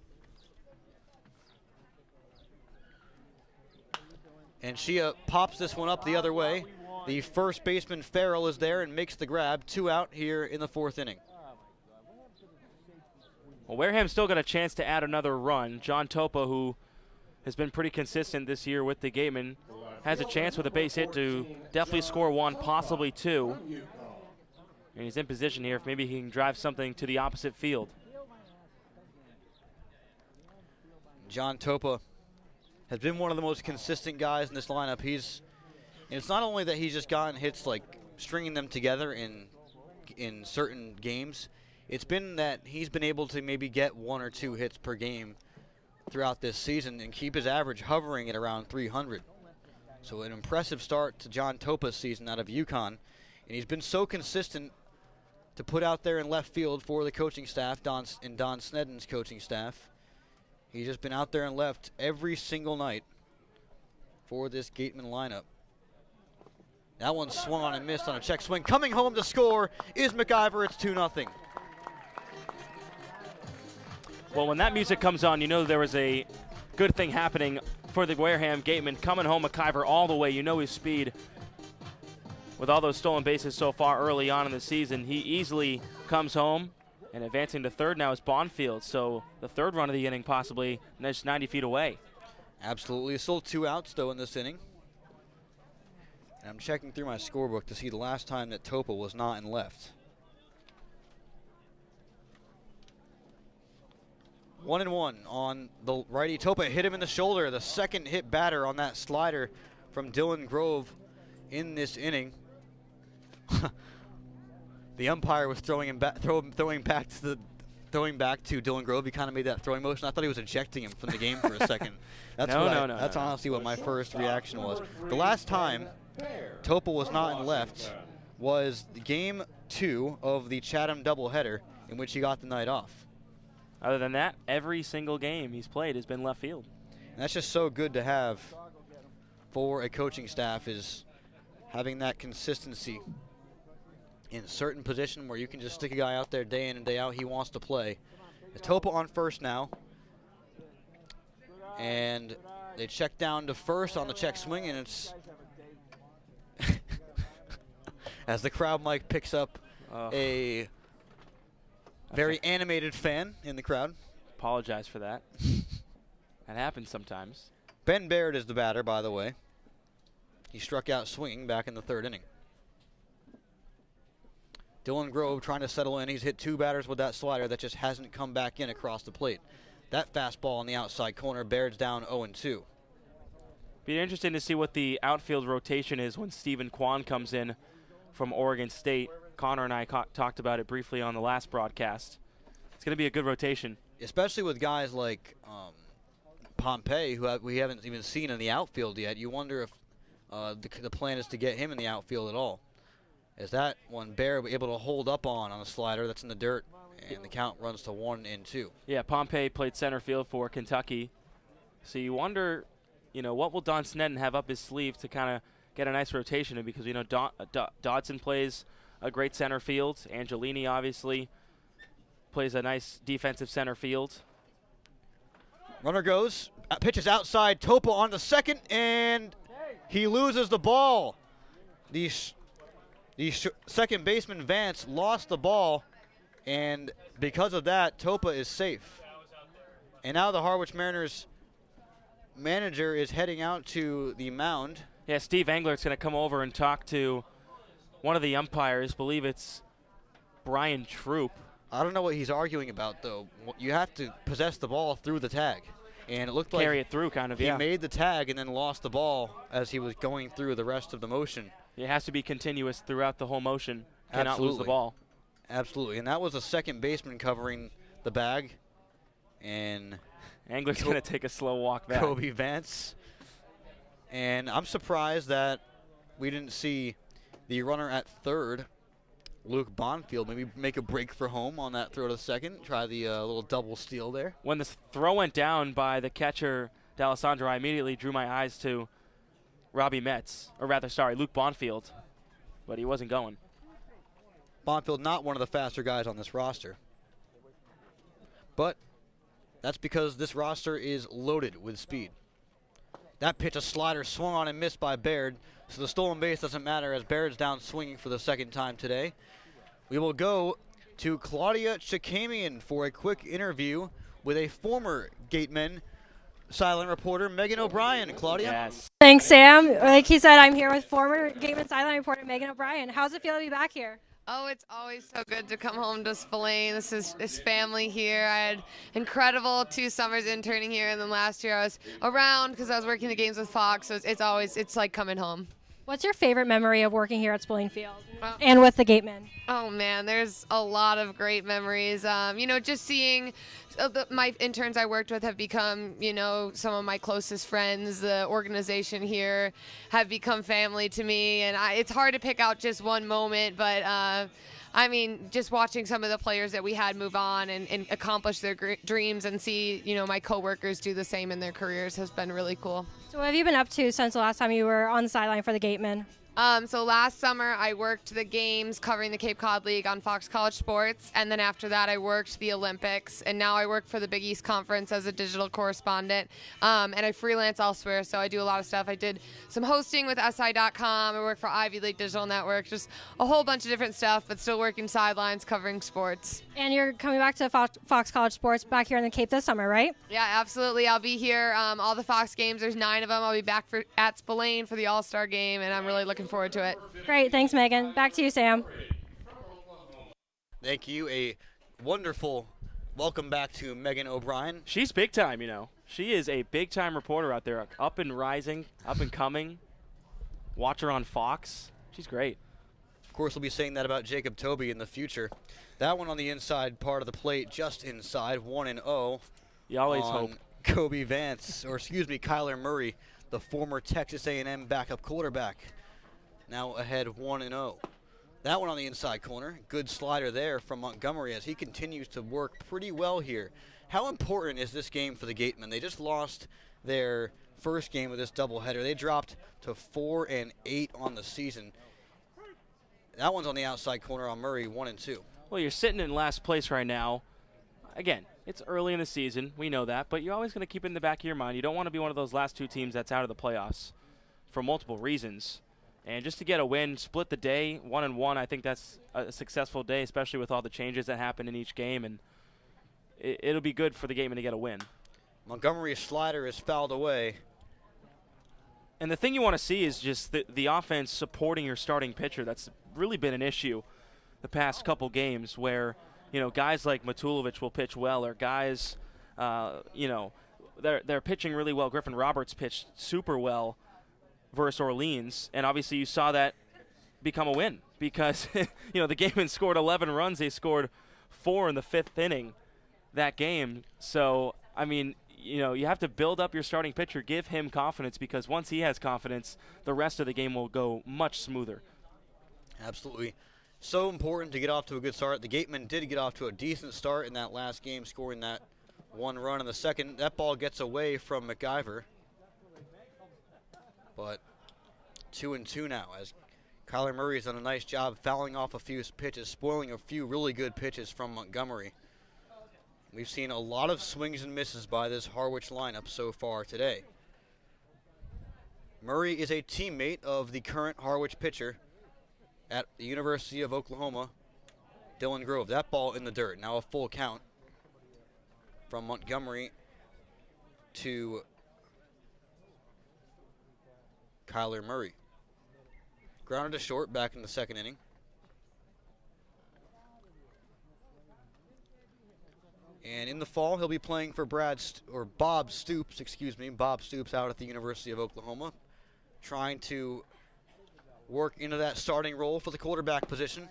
Anchia pops this one up the other way. The first baseman Farrell is there and makes the grab. 2 out here in the 4th inning. Well, Wareham's still got a chance to add another run. John Topa, who has been pretty consistent this year with the Gatemen, has a chance with a base hit to definitely score 1, possibly 2. And he's in position here if maybe he can drive something to the opposite field. John Topa has been one of the most consistent guys in this lineup. And it's not only that he's just gotten hits like stringing them together in certain games. it's been that he's been able to maybe get 1 or 2 hits per game throughout this season and keep his average hovering at around 300. So an impressive start to John Topa's season out of UConn. And he's been so consistent to put out there in left field for the coaching staff, Don Sneddon's coaching staff. He's just been out there in left every single night for this Gatemen lineup. That one swung on and missed on a check swing. Coming home to score is McIver. It's 2-0. Well, when that music comes on, you know there was a good thing happening for the Wareham Gatemen. Coming home, McIver all the way. You know his speed. With all those stolen bases so far early on in the season, he easily comes home. And advancing to third now is Bonfield. So the third run of the inning possibly just 90 feet away. Absolutely. Still 2 outs, though, in this inning. And I'm checking through my scorebook to see the last time that Topa was not in left. 1-1 on the righty. Topa hit him in the shoulder. The second hit batter on that slider from Dylan Grove in this inning. The umpire was throwing back to Dylan Grove. He kind of made that throwing motion. I thought he was ejecting him from the game for a second. That's that's honestly what my first reaction was. The last time Topa was not in left was game 2 of the Chatham doubleheader, in which he got the night off. Other than that, every single game he's played has been left field. And that's just so good to have for a coaching staff, is having that consistency in certain position where you can just stick a guy out there day in and day out. He wants to play. Topa on first now. And they check down to first on the check swing, and it's as the crowd mic picks up a very animated fan in the crowd. Apologize for that. That happens sometimes. Ben Baird is the batter, by the way. He struck out swinging back in the third inning. Dylan Grove trying to settle in. He's hit 2 batters with that slider that just hasn't come back in across the plate. That fastball on the outside corner. Baird's down 0-2. Be interesting to see what the outfield rotation is when Stephen Kwan comes in from Oregon State. Connor and I talked about it briefly on the last broadcast. It's going to be a good rotation. Especially with guys like Pompey, who we haven't even seen in the outfield yet. You wonder if the plan is to get him in the outfield at all. Is that one Baird able to hold up on a slider that's in the dirt, and the count runs to 1-2. Yeah, Pompey played center field for Kentucky. So you wonder, what will Don Sneddon have up his sleeve to kind of get a nice rotation in, because, Dodson plays a great center field. Angelini obviously plays a nice defensive center field. Runner goes, pitches outside, Topa on the second, and he loses the ball. The second baseman, Vance, lost the ball, and because of that, Topa is safe. And now the Harwich Mariners manager is heading out to the mound. Yeah, Steve Engler's going to come over and talk to one of the umpires. Believe it's Brian Troop. I don't know what he's arguing about, though. You have to possess the ball through the tag. And it looked like carry it through, kind of, he made the tag and then lost the ball as he was going through the rest of the motion. It has to be continuous throughout the whole motion. Cannot lose the ball. Absolutely. And that was a second baseman covering the bag. And Engler's going to take a slow walk back. Kobe Vance. And I'm surprised that we didn't see the runner at third, Luke Bonfield, maybe make a break for home on that throw to second. Try the little double steal there. When the throw went down by the catcher, D'Alessandro, I immediately drew my eyes to Luke Bonfield, but he wasn't going. Bonfield not one of the faster guys on this roster. But that's because this roster is loaded with speed. That pitch, a slider, swung on and missed by Baird, so the stolen base doesn't matter as Baird's down swinging for the second time today. We will go to Claudia Chakamian for a quick interview with a former Gatemen Sideline reporter, Megan O'Brien. Claudia? Yes. Thanks, Sam. Like he said, I'm here with former Gatemen Sideline reporter Megan O'Brien. How's it feel to be back here? Oh, it's always so good to come home to Spillane. This is family here. I had incredible 2 summers interning here, and then last year I was around because I was working the games with Fox, so it's like coming home. What's your favorite memory of working here at Spillane Field and with the Gatemen? Oh man, there's a lot of great memories. You know, just seeing my interns I worked with have become, you know, some of my closest friends. The organization here have become family to me, and it's hard to pick out just one moment, but I mean, just watching some of the players that we had move on and accomplish their dreams and see, you know, my coworkers do the same in their careers has been really cool. So what have you been up to since the last time you were on the sideline for the Gatemen? So last summer I worked the games covering the Cape Cod League on Fox College Sports, and then after that I worked the Olympics, and now I work for the Big East Conference as a digital correspondent, and I freelance elsewhere, so I do a lot of stuff. I did some hosting with SI.com, I work for Ivy League Digital Network, just a whole bunch of different stuff, but still working sidelines covering sports. And you're coming back to Fox College Sports back here in the Cape this summer, right? Yeah, absolutely. I'll be here. All the Fox games, there's 9 of them. I'll be back at Spillane for the All-Star game, and I'm really looking forward to it. Great. Thanks, Megan. Back to you, Sam. Thank you. A wonderful welcome back to Megan O'Brien. She's big time, you know. She is a big time reporter out there, up and rising, up and coming. Watch her on Fox. She's great. Of course, we'll be saying that about Jacob Toby in the future. That one on the inside part of the plate, just inside, 1-0. You always hope. Kobe Vance, or excuse me, Kyler Murray, the former Texas A&M backup quarterback. Now ahead 1-0. That one on the inside corner. Good slider there from Montgomery as he continues to work pretty well here. How important is this game for the Gatemen? They just lost their first game of this doubleheader. They dropped to 4-8 on the season. That one's on the outside corner on Murray, 1-2. Well, you're sitting in last place right now. Again, it's early in the season. We know that. But you're always going to keep it in the back of your mind. You don't want to be one of those last 2 teams that's out of the playoffs for multiple reasons. And just to get a win, split the day, 1-1, I think that's a successful day, especially with all the changes that happen in each game. And it'll be good for the Gatemen to get a win. Montgomery's slider is fouled away. And the thing you want to see is just the offense supporting your starting pitcher. That's really been an issue the past couple games where, you know, guys like Matulovic will pitch well, or guys, you know, they're pitching really well. Griffin Roberts pitched super well versus Orleans, and obviously you saw that become a win because, you know, the Gatemen scored 11 runs. They scored 4 in the 5th inning that game. So, I mean, you know, you have to build up your starting pitcher, give him confidence, because once he has confidence, the rest of the game will go much smoother. Absolutely. So important to get off to a good start. The Gatemen did get off to a decent start in that last game, scoring that 1 run in the second. That ball gets away from McIver. But 2-2 now as Kyler Murray has done a nice job fouling off a few pitches, spoiling a few really good pitches from Montgomery. We've seen a lot of swings and misses by this Harwich lineup so far today. Murray is a teammate of the current Harwich pitcher at the University of Oklahoma, Dylan Grove. That ball in the dirt. Now a full count from Montgomery to Kyler Murray. Grounded to short back in the second inning. And in the fall, he'll be playing for Bob Stoops out at the University of Oklahoma, trying to work into that starting role for the quarterback position.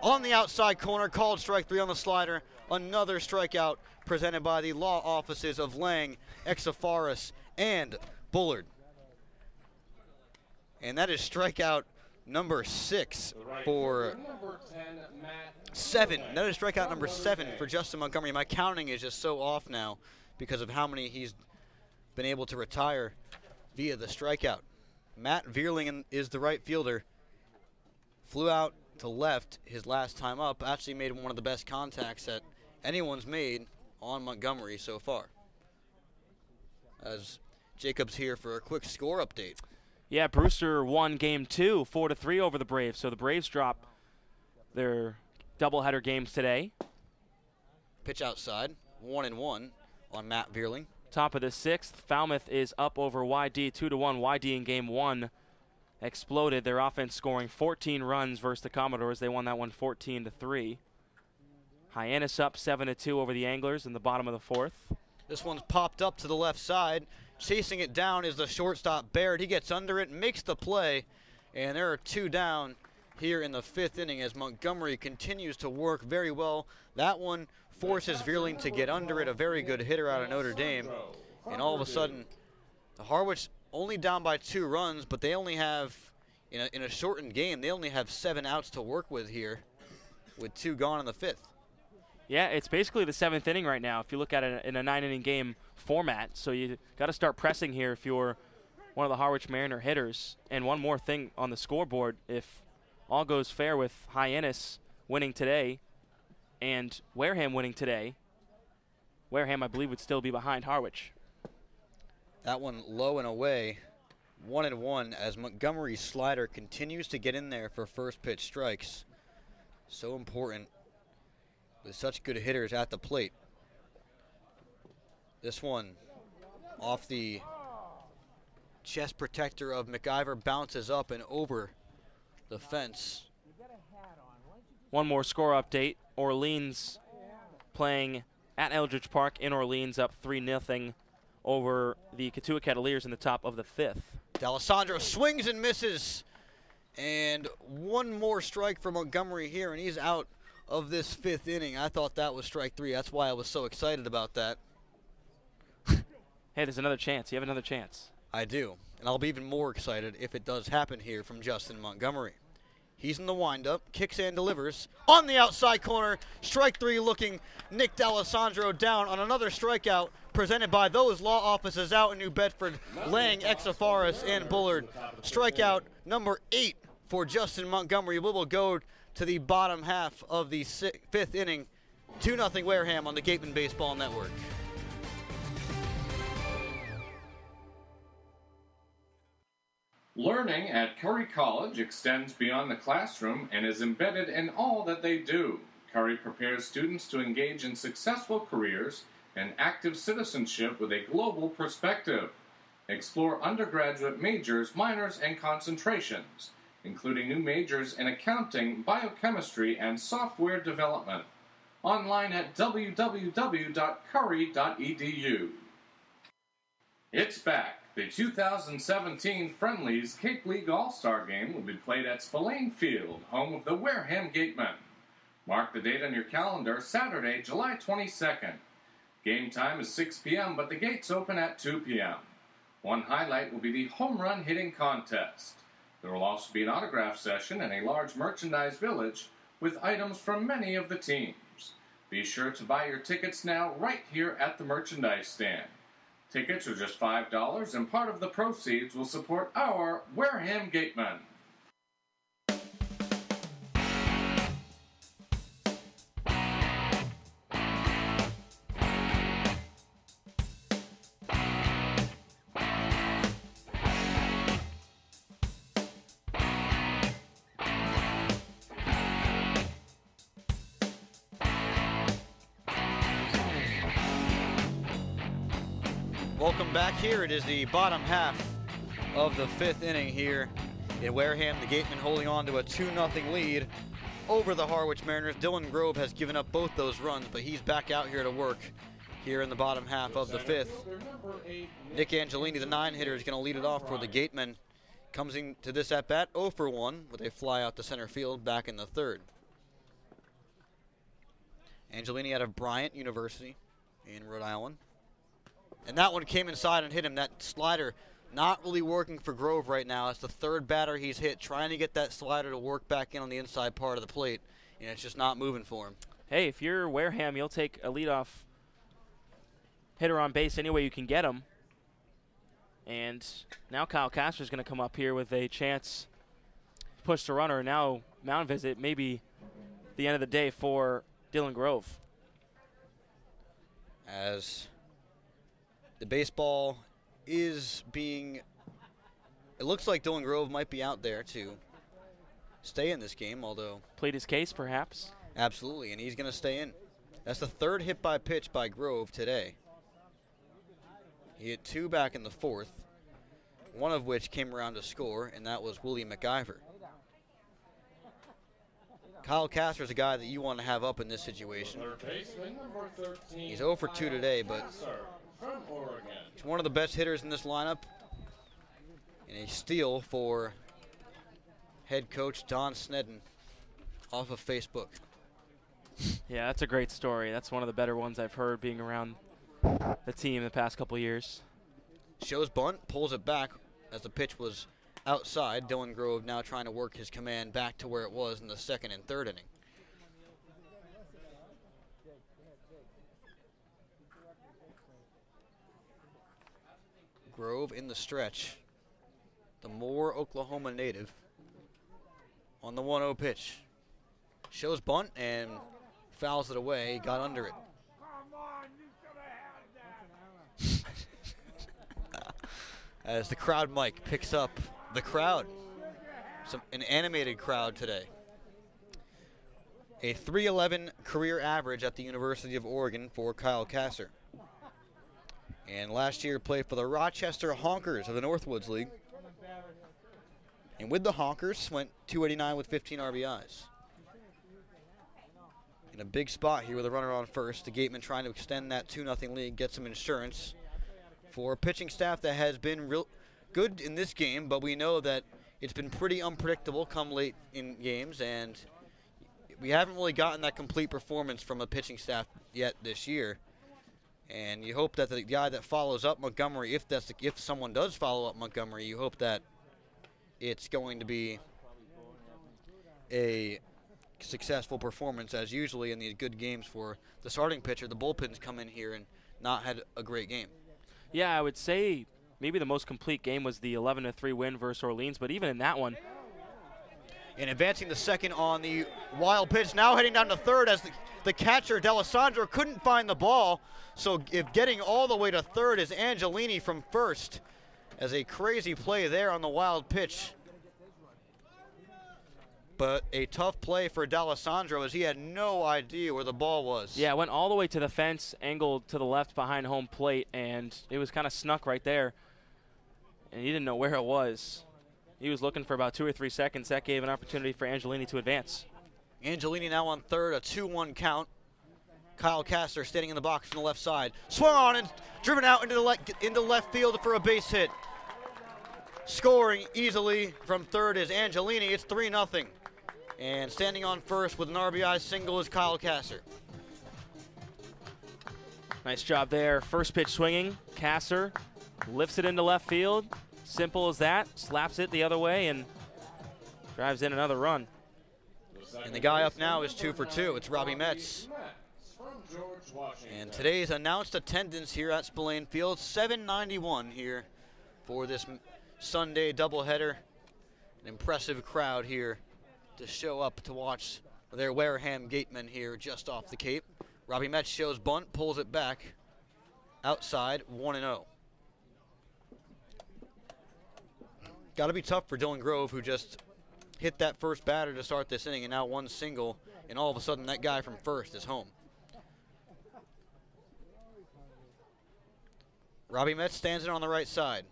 On the outside corner, called strike 3 on the slider. Another strikeout presented by the law offices of Lang, Exafaris, and Bullard. And that is strikeout number 6 for 7. That is strikeout number 7 for Justin Montgomery. My counting is just so off now because of how many he's been able to retire via the strikeout. Matt Vierling is the right fielder. Flew out to left his last time up. Actually made one of the best contacts that anyone's made on Montgomery so far. As Jacob's here for a quick score update. Yeah, Brewster won game 2, 4-3 over the Braves. So the Braves drop their doubleheader games today. Pitch outside, 1-1 on Matt Vierling. Top of the 6th, Falmouth is up over YD 2-1. YD in game 1 exploded. Their offense scoring 14 runs versus the Commodores. They won that one 14-3. Hyannis up 7-2 over the Anglers in the bottom of the 4th. This one's popped up to the left side. Chasing it down is the shortstop, Baird. He gets under it, makes the play. And there are 2 down here in the 5th inning as Montgomery continues to work very well. That one forces Veerling to get under it, a very good hitter out of Notre Dame. And all of a sudden, the Harwich only down by 2 runs, but they only have, in a shortened game, they only have 7 outs to work with here, with 2 gone in the 5th. Yeah, it's basically the 7th inning right now if you look at it in a 9-inning game format. So you got to start pressing here if you're one of the Harwich Mariner hitters. And one more thing on the scoreboard, if all goes fair with Hyannis winning today and Wareham winning today, Wareham, I believe, would still be behind Harwich. That one low and away, 1-1, as Montgomery's slider continues to get in there for first pitch strikes. So important with such good hitters at the plate. This one off the chest protector of McIver, bounces up and over the fence. One more score update. Orleans playing at Eldridge Park in Orleans, up 3-0 over the Katuah Cavaliers in the top of the 5th. D'Alessandro swings and misses. And one more strike for Montgomery here, and he's out of this 5th inning. I thought that was strike 3. That's why I was so excited about that. Hey, there's another chance. You have another chance. I do. And I'll be even more excited if it does happen here from Justin Montgomery. He's in the windup, kicks and delivers. On the outside corner, strike 3 looking. Nick D'Alessandro down on another strikeout presented by those law offices out in New Bedford, Lang, Exafaris, and Bullard. Strikeout number 8 for Justin Montgomery. We will go to the bottom half of the 5th inning. 2-0 Wareham on the Gatemen Baseball Network. Learning at Curry College extends beyond the classroom and is embedded in all that they do. Curry prepares students to engage in successful careers and active citizenship with a global perspective. Explore undergraduate majors, minors, and concentrations, including new majors in accounting, biochemistry, and software development. Online at www.curry.edu. It's back. The 2017 Friendlies Cape League All-Star Game will be played at Spillane Field, home of the Wareham Gatemen. Mark the date on your calendar, Saturday, July 22nd. Game time is 6 p.m., but the gates open at 2 p.m. One highlight will be the home run hitting contest. There will also be an autograph session and a large merchandise village with items from many of the teams. Be sure to buy your tickets now right here at the merchandise stand. Tickets are just $5, and part of the proceeds will support our Wareham Gatemen. Welcome back here. It is the bottom half of the 5th inning here in Wareham. The Gatemen holding on to a 2-0 lead over the Harwich Mariners. Dylan Grove has given up both those runs, but he's back out here to work here in the bottom half of the 5th. Nick Angelini, the 9-hitter, is going to lead it off for the Gatemen. Comes into this at-bat 0 for 1 with a fly out to center field back in the 3rd. Angelini out of Bryant University in Rhode Island. And that one came inside and hit him. That slider not really working for Grove right now. It's the 3rd batter he's hit, trying to get that slider to work back in on the inside part of the plate, and it's just not moving for him. Hey, if you're Wareham, you'll take a leadoff hitter on base any way you can get him. And now Kyle Castor's going to come up here with a chance to push the runner. Now mound visit, maybe the end of the day for Dylan Grove. As the baseball is being, it looks like Dylan Grove might be out there to stay in this game, although. Plead his case, perhaps. Absolutely, and he's going to stay in. That's the 3rd hit by pitch by Grove today. He hit 2 back in the 4th, one of which came around to score, and that was Willie McIver. Kyle Castor's a guy that you want to have up in this situation. He's 0 for 2 today, but he's one of the best hitters in this lineup. And a steal for head coach Don Snedden off of Facebook. Yeah, that's a great story. That's one of the better ones I've heard being around the team the past couple years. Shows bunt, pulls it back as the pitch was outside. Dylan Grove now trying to work his command back to where it was in the second and third inning. Grove in the stretch. The Moore, Oklahoma native on the 1-0 pitch. Shows bunt and fouls it away. Got under it. As the crowd mic picks up the crowd. An animated crowd today. A .311 career average at the University of Oregon for Kyle Kasser. And last year played for the Rochester Honkers of the Northwoods League. And with the Honkers, went 289 with 15 RBIs. In a big spot here with a runner on first. The Gatemen trying to extend that 2-0 lead, get some insurance for a pitching staff that has been real good in this game, but we know that it's been pretty unpredictable come late in games, and we haven't really gotten that complete performance from a pitching staff yet this year. And you hope that the guy that follows up Montgomery, if someone does follow up Montgomery, you hope that it's going to be a successful performance, as usually in these good games for the starting pitcher. The bullpens come in here and not had a great game. Yeah, I would say maybe the most complete game was the 11-3 win versus Orleans, but even in that one. And advancing the second on the wild pitch, now heading down to third as the catcher, D'Alessandro, couldn't find the ball. So if getting all the way to third is Angelini from first, as a crazy play there on the wild pitch. But a tough play for D'Alessandro as he had no idea where the ball was. Yeah, went all the way to the fence, angled to the left behind home plate, and it was kind of snuck right there. And he didn't know where it was. He was looking for about 2 or 3 seconds. That gave an opportunity for Angelini to advance. Angelini now on third, a 2-1 count. Kyle Kasser standing in the box from the left side. Swung on and driven out into left field for a base hit. Scoring easily from third is Angelini. It's 3-0. And standing on first with an RBI single is Kyle Kasser. Nice job there. First pitch swinging. Kasser lifts it into left field. Simple as that. Slaps it the other way and drives in another run. And the guy up now is 2 for 2. It's Robbie Metz. And today's announced attendance here at Spillane Field, 791 here for this Sunday doubleheader. An impressive crowd here to show up to watch their Wareham Gatemen here just off the Cape. Robbie Metz shows bunt, pulls it back outside, 1-0. Got to be tough for Dylan Grove, who just hit that first batter to start this inning, and now one single, and all of a sudden that guy from first is home. Robbie Metz stands in on the right side.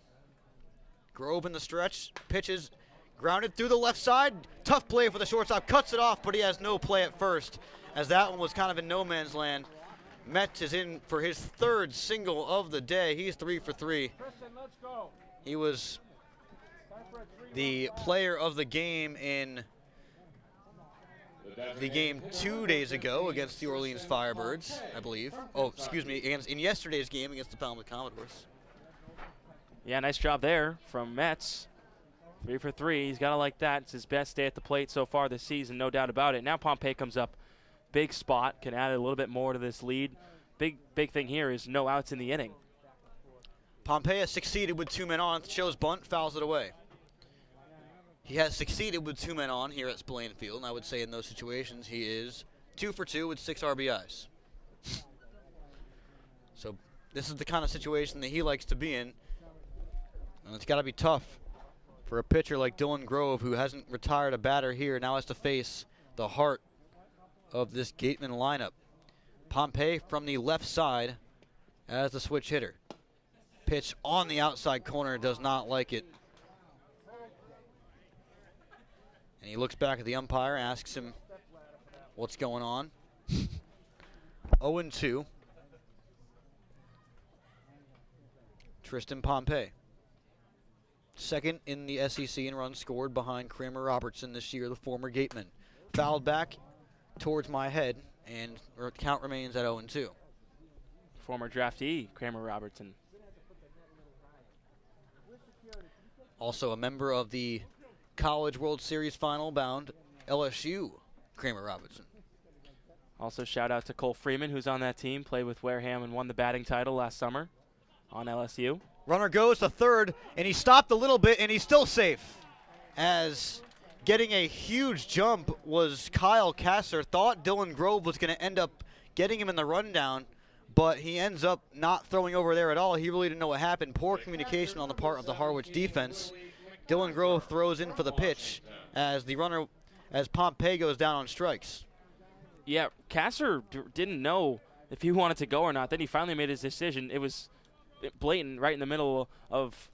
Grove in the stretch, pitches, grounded through the left side. Tough play for the shortstop, cuts it off, but he has no play at first, as that one was kind of in no man's land. Metz is in for his third single of the day. He's 3 for 3. He was the player of the game in the game 2 days ago against the Orleans Firebirds, I believe. Oh, excuse me, in yesterday's game against the Falmouth Commodores. Yeah, nice job there from Metz. 3 for 3. He's got to like that. It's his best day at the plate so far this season, no doubt about it. Now Pompey comes up. Big spot, can add a little bit more to this lead. Big thing here is no outs in the inning. Pompey has succeeded with 2 men on, shows bunt, fouls it away. He has succeeded with 2 men on here at Spillane Field, and I would say in those situations he is 2 for 2 with 6 RBIs. So this is the kind of situation that he likes to be in, and it's got to be tough for a pitcher like Dylan Grove, who hasn't retired a batter here, now has to face the heart of this Gatemen lineup. Pompey from the left side as the switch hitter. Pitch on the outside corner, does not like it. And he looks back at the umpire, asks him what's going on. 0-2. Tristan Pompey. second in the SEC in runs scored behind Kramer Robertson this year, the former Gateman. Fouled back towards my head, and count remains at 0-2. Former draftee, Kramer Robertson. Also a member of the College World Series final bound LSU, Kramer Robertson. Also shout out to Cole Freeman, who's on that team, played with Wareham and won the batting title last summer on LSU. Runner goes to third, and he stopped a little bit, and he's still safe. As getting a huge jump was Kyle Kasser. Thought Dylan Grove was going to end up getting him in the rundown, but he ends up not throwing over there at all. He really didn't know what happened. Poor communication on the part of the Harwich defense. Dylan Grove throws in for the pitch as Pompey goes down on strikes. Yeah, Kasser didn't know if he wanted to go or not. Then he finally made his decision. It was blatant right in the middle of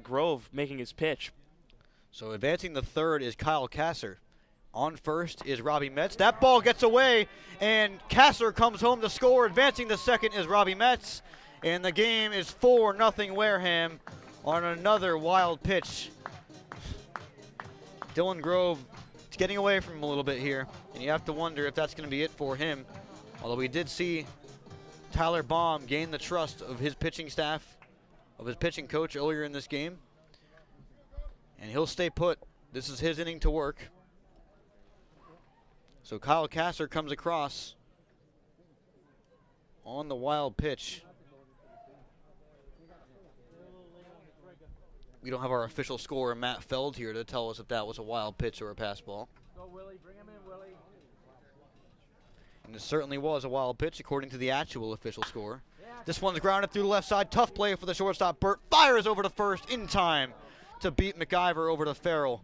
Grove making his pitch. So advancing the third is Kyle Kasser. On first is Robbie Metz. That ball gets away, and Kasser comes home to score. Advancing the second is Robbie Metz, and the game is 4-0 Wareham on another wild pitch. Dylan Grove is getting away from him a little bit here, and you have to wonder if that's going to be it for him. Although we did see Tyler Baum gain the trust of his pitching staff, of his pitching coach earlier in this game, and he'll stay put. This is his inning to work. So Kyle Kasser comes across on the wild pitch. We don't have our official scorer, Matt Feld, here to tell us if that was a wild pitch or a pass ball. Go, Willie. Bring him in, Willie. And it certainly was a wild pitch, according to the actual official score. This one's grounded through the left side. Tough play for the shortstop. Burt fires over to first in time to beat McIver over to Farrell.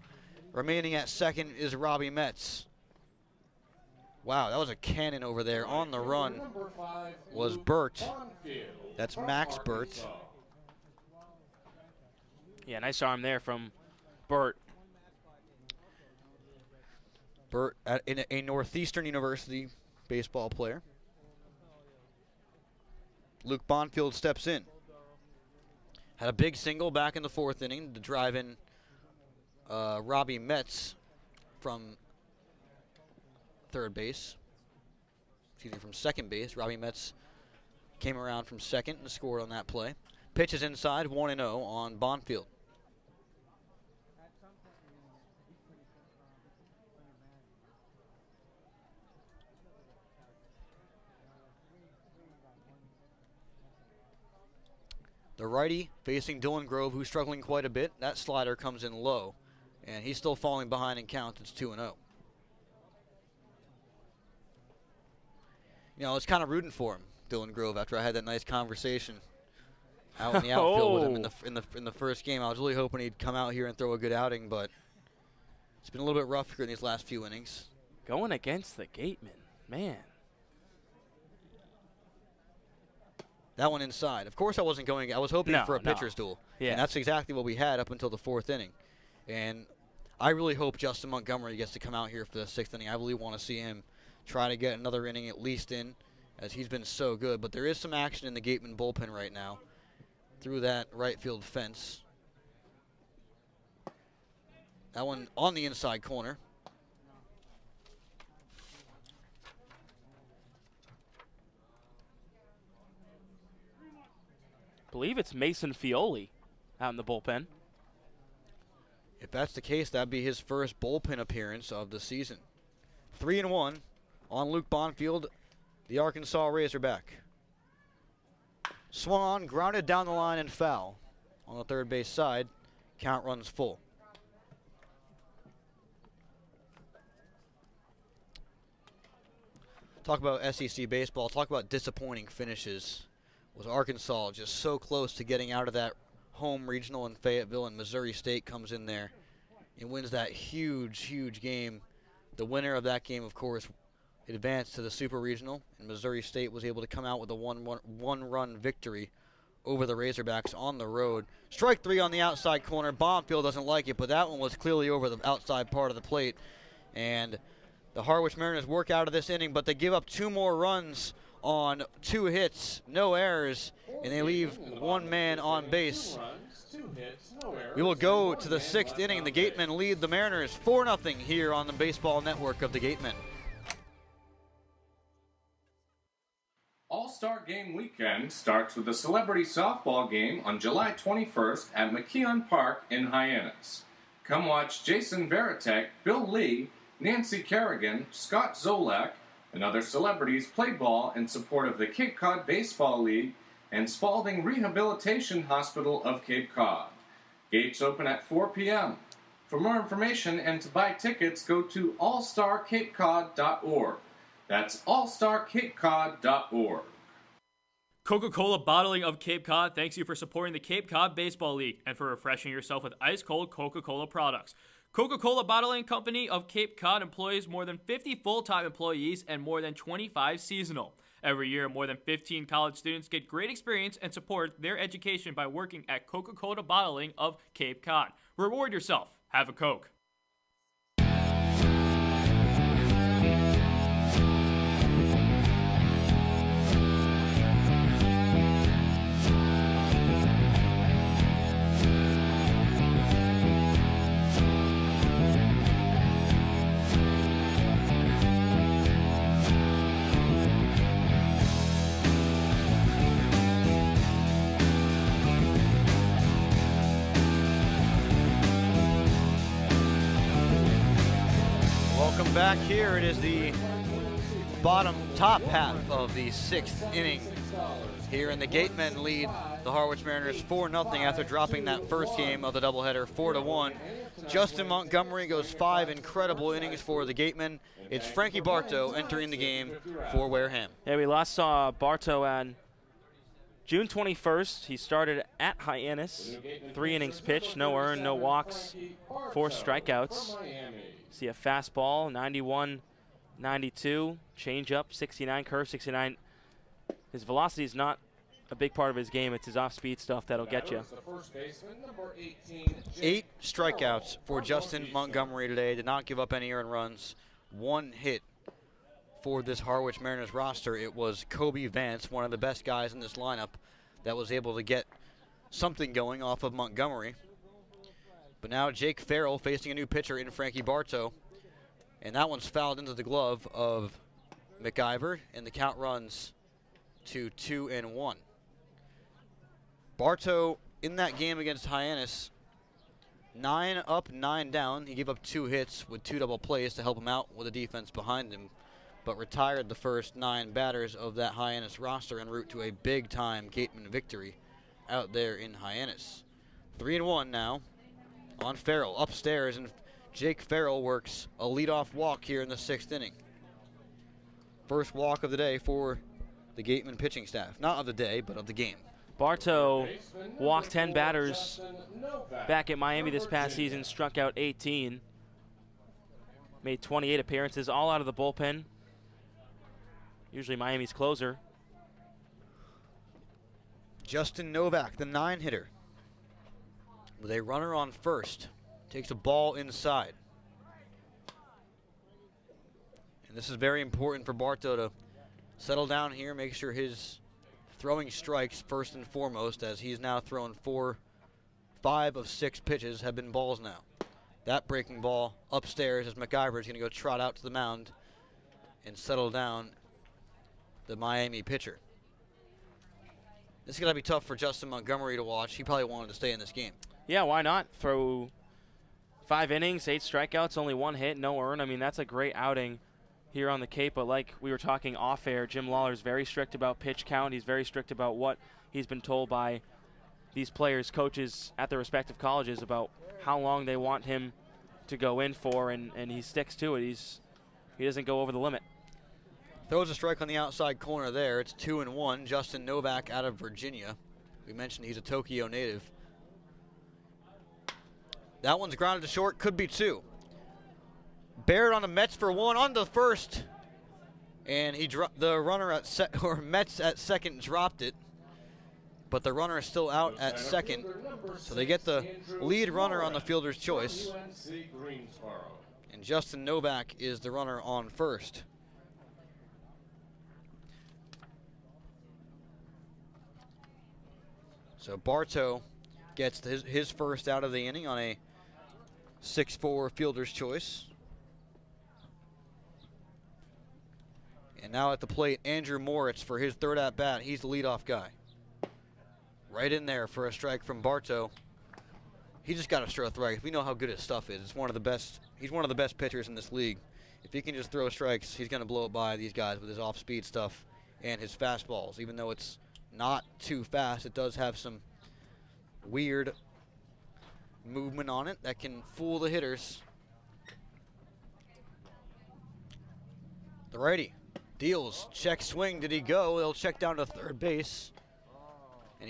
Remaining at second is Robbie Metz. Wow, that was a cannon over there. On the run was Burt. That's Max Burt. Yeah, nice arm there from Burt. Burt, in a Northeastern University baseball player. Luke Bonfield steps in. Had a big single back in the fourth inning to drive in Robbie Metz from third base. Excuse me, from second base. Robbie Metz came around from second and scored on that play. Pitch is inside, 1-0 on Bonfield. The righty facing Dylan Grove, who's struggling quite a bit. That slider comes in low, and he's still falling behind in counts. It's 2-0. You know, I was kind of rooting for him, Dylan Grove, after I had that nice conversation out in the outfield with him in the first game. I was really hoping he'd come out here and throw a good outing, but it's been a little bit rough here in these last few innings. Going against the Gatemen, man. That one inside. Of course I wasn't going. I was hoping for a pitcher's duel. Yeah. And that's exactly what we had up until the fourth inning. And I really hope Justin Montgomery gets to come out here for the sixth inning. I really want to see him try to get another inning at least in, as he's been so good. But there is some action in the Gatemen bullpen right now through that right field fence. That one on the inside corner. I believe it's Mason Fioli out in the bullpen. If that's the case, that'd be his first bullpen appearance of the season. 3-1 on Luke Bonfield, the Arkansas Razorback. Swung on, grounded down the line, and foul. On the third base side, count runs full. Talk about SEC baseball, talk about disappointing finishes. Was Arkansas just so close to getting out of that home regional in Fayetteville, and Missouri State comes in there and wins that huge, huge game. The winner of that game, of course, it advanced to the Super Regional, and Missouri State was able to come out with a one-run victory over the Razorbacks on the road. Strike three on the outside corner. Bonfield doesn't like it, but that one was clearly over the outside part of the plate. And the Harwich Mariners work out of this inning, but they give up two more runs on 2 hits, no errors, and they leave 1 man on base. We will go to the 6th inning. The Gatemen lead the Mariners 4-0 here on the Baseball Network of the Gatemen. All-Star Game Weekend starts with a celebrity softball game on July 21st at McKeon Park in Hyannis. Come watch Jason Veritek, Bill Lee, Nancy Kerrigan, Scott Zolak, and other celebrities play ball in support of the Cape Cod Baseball League and Spalding Rehabilitation Hospital of Cape Cod. Gates open at 4 p.m. For more information and to buy tickets, go to allstarcapecod.org. That's allstarcapecod.org. Coca-Cola Bottling of Cape Cod thanks you for supporting the Cape Cod Baseball League and for refreshing yourself with ice-cold Coca-Cola products. Coca-Cola Bottling Company of Cape Cod employs more than 50 full-time employees and more than 25 seasonal. Every year, more than 15 college students get great experience and support their education by working at Coca-Cola Bottling of Cape Cod. Reward yourself. Have a Coke. Back here, it is the top half of the 6th inning here, and the Gatemen lead the Harwich Mariners 4-0 after dropping that first game of the doubleheader 4-1. Justin Montgomery goes 5 incredible innings for the Gatemen. It's Frankie Bartow entering the game for Wareham. Yeah, we last saw Bartow on June 21st. He started at Hyannis, 3 innings pitched, no earned, no walks, 4 strikeouts. See a fastball, 91, 92, changeup, 69, curve, 69. His velocity is not a big part of his game. It's his off-speed stuff that'll get you. 8 strikeouts for Justin Montgomery today. Did not give up any earned runs. 1 hit for this Harwich Mariners roster. It was Kobe Vance, one of the best guys in this lineup, that was able to get something going off of Montgomery. But now Jake Farrell facing a new pitcher in Frankie Bartow. And that one's fouled into the glove of McIver, and the count runs to 2-1. Bartow in that game against Hyannis, 9 up, 9 down. He gave up 2 hits with 2 double plays to help him out with the defense behind him, but retired the first 9 batters of that Hyannis roster en route to a big-time Gatemen victory out there in Hyannis. 3-1 now on Farrell upstairs, and Jake Farrell works a leadoff walk here in the 6th inning. First walk of the day for the Gatemen pitching staff. Not of the day, but of the game. Bartow walked 10 batters back at Miami this past season, struck out 18, made 28 appearances, all out of the bullpen. Usually Miami's closer. Justin Novak, the 9-hitter, with a runner on first, takes a ball inside. And this is very important for Bartow to settle down here, make sure his throwing strikes first and foremost, as he's now thrown 5 of 6 pitches have been balls now. That breaking ball upstairs as McIver is going to go trot out to the mound and settle down the Miami pitcher. This is going to be tough for Justin Montgomery to watch. He probably wanted to stay in this game. Yeah, why not? Throw 5 innings, 8 strikeouts, only 1 hit, no earn. I mean, that's a great outing here on the Cape, but like we were talking off air, Jim Lawler's very strict about pitch count. He's very strict about what he's been told by these players, coaches at their respective colleges about how long they want him to go in for, and he sticks to it. He doesn't go over the limit. Throws a strike on the outside corner there. It's 2-1. Justin Novak out of Virginia. We mentioned he's a Tokyo native. That one's grounded to short, could be 2. Baird on the Mets for 1 on the first, and the runner at Mets at second dropped it, but the runner is still out at second, so they get the lead runner on the fielder's choice, and Justin Novak is the runner on first. So Bartow gets his first out of the inning on a 6-4 fielder's choice. And now at the plate, Andrew Moritz for his third at-bat. He's the leadoff guy. Right in there for a strike from Bartow. He just got to throw strikes. We know how good his stuff is. It's one of the best. He's one of the best pitchers in this league. If he can just throw strikes, he's going to blow it by these guys with his off-speed stuff and his fastballs. Even though it's not too fast, it does have some weird movement on it that can fool the hitters. The righty deals, check swing. Did he go? They'll check down to third base. And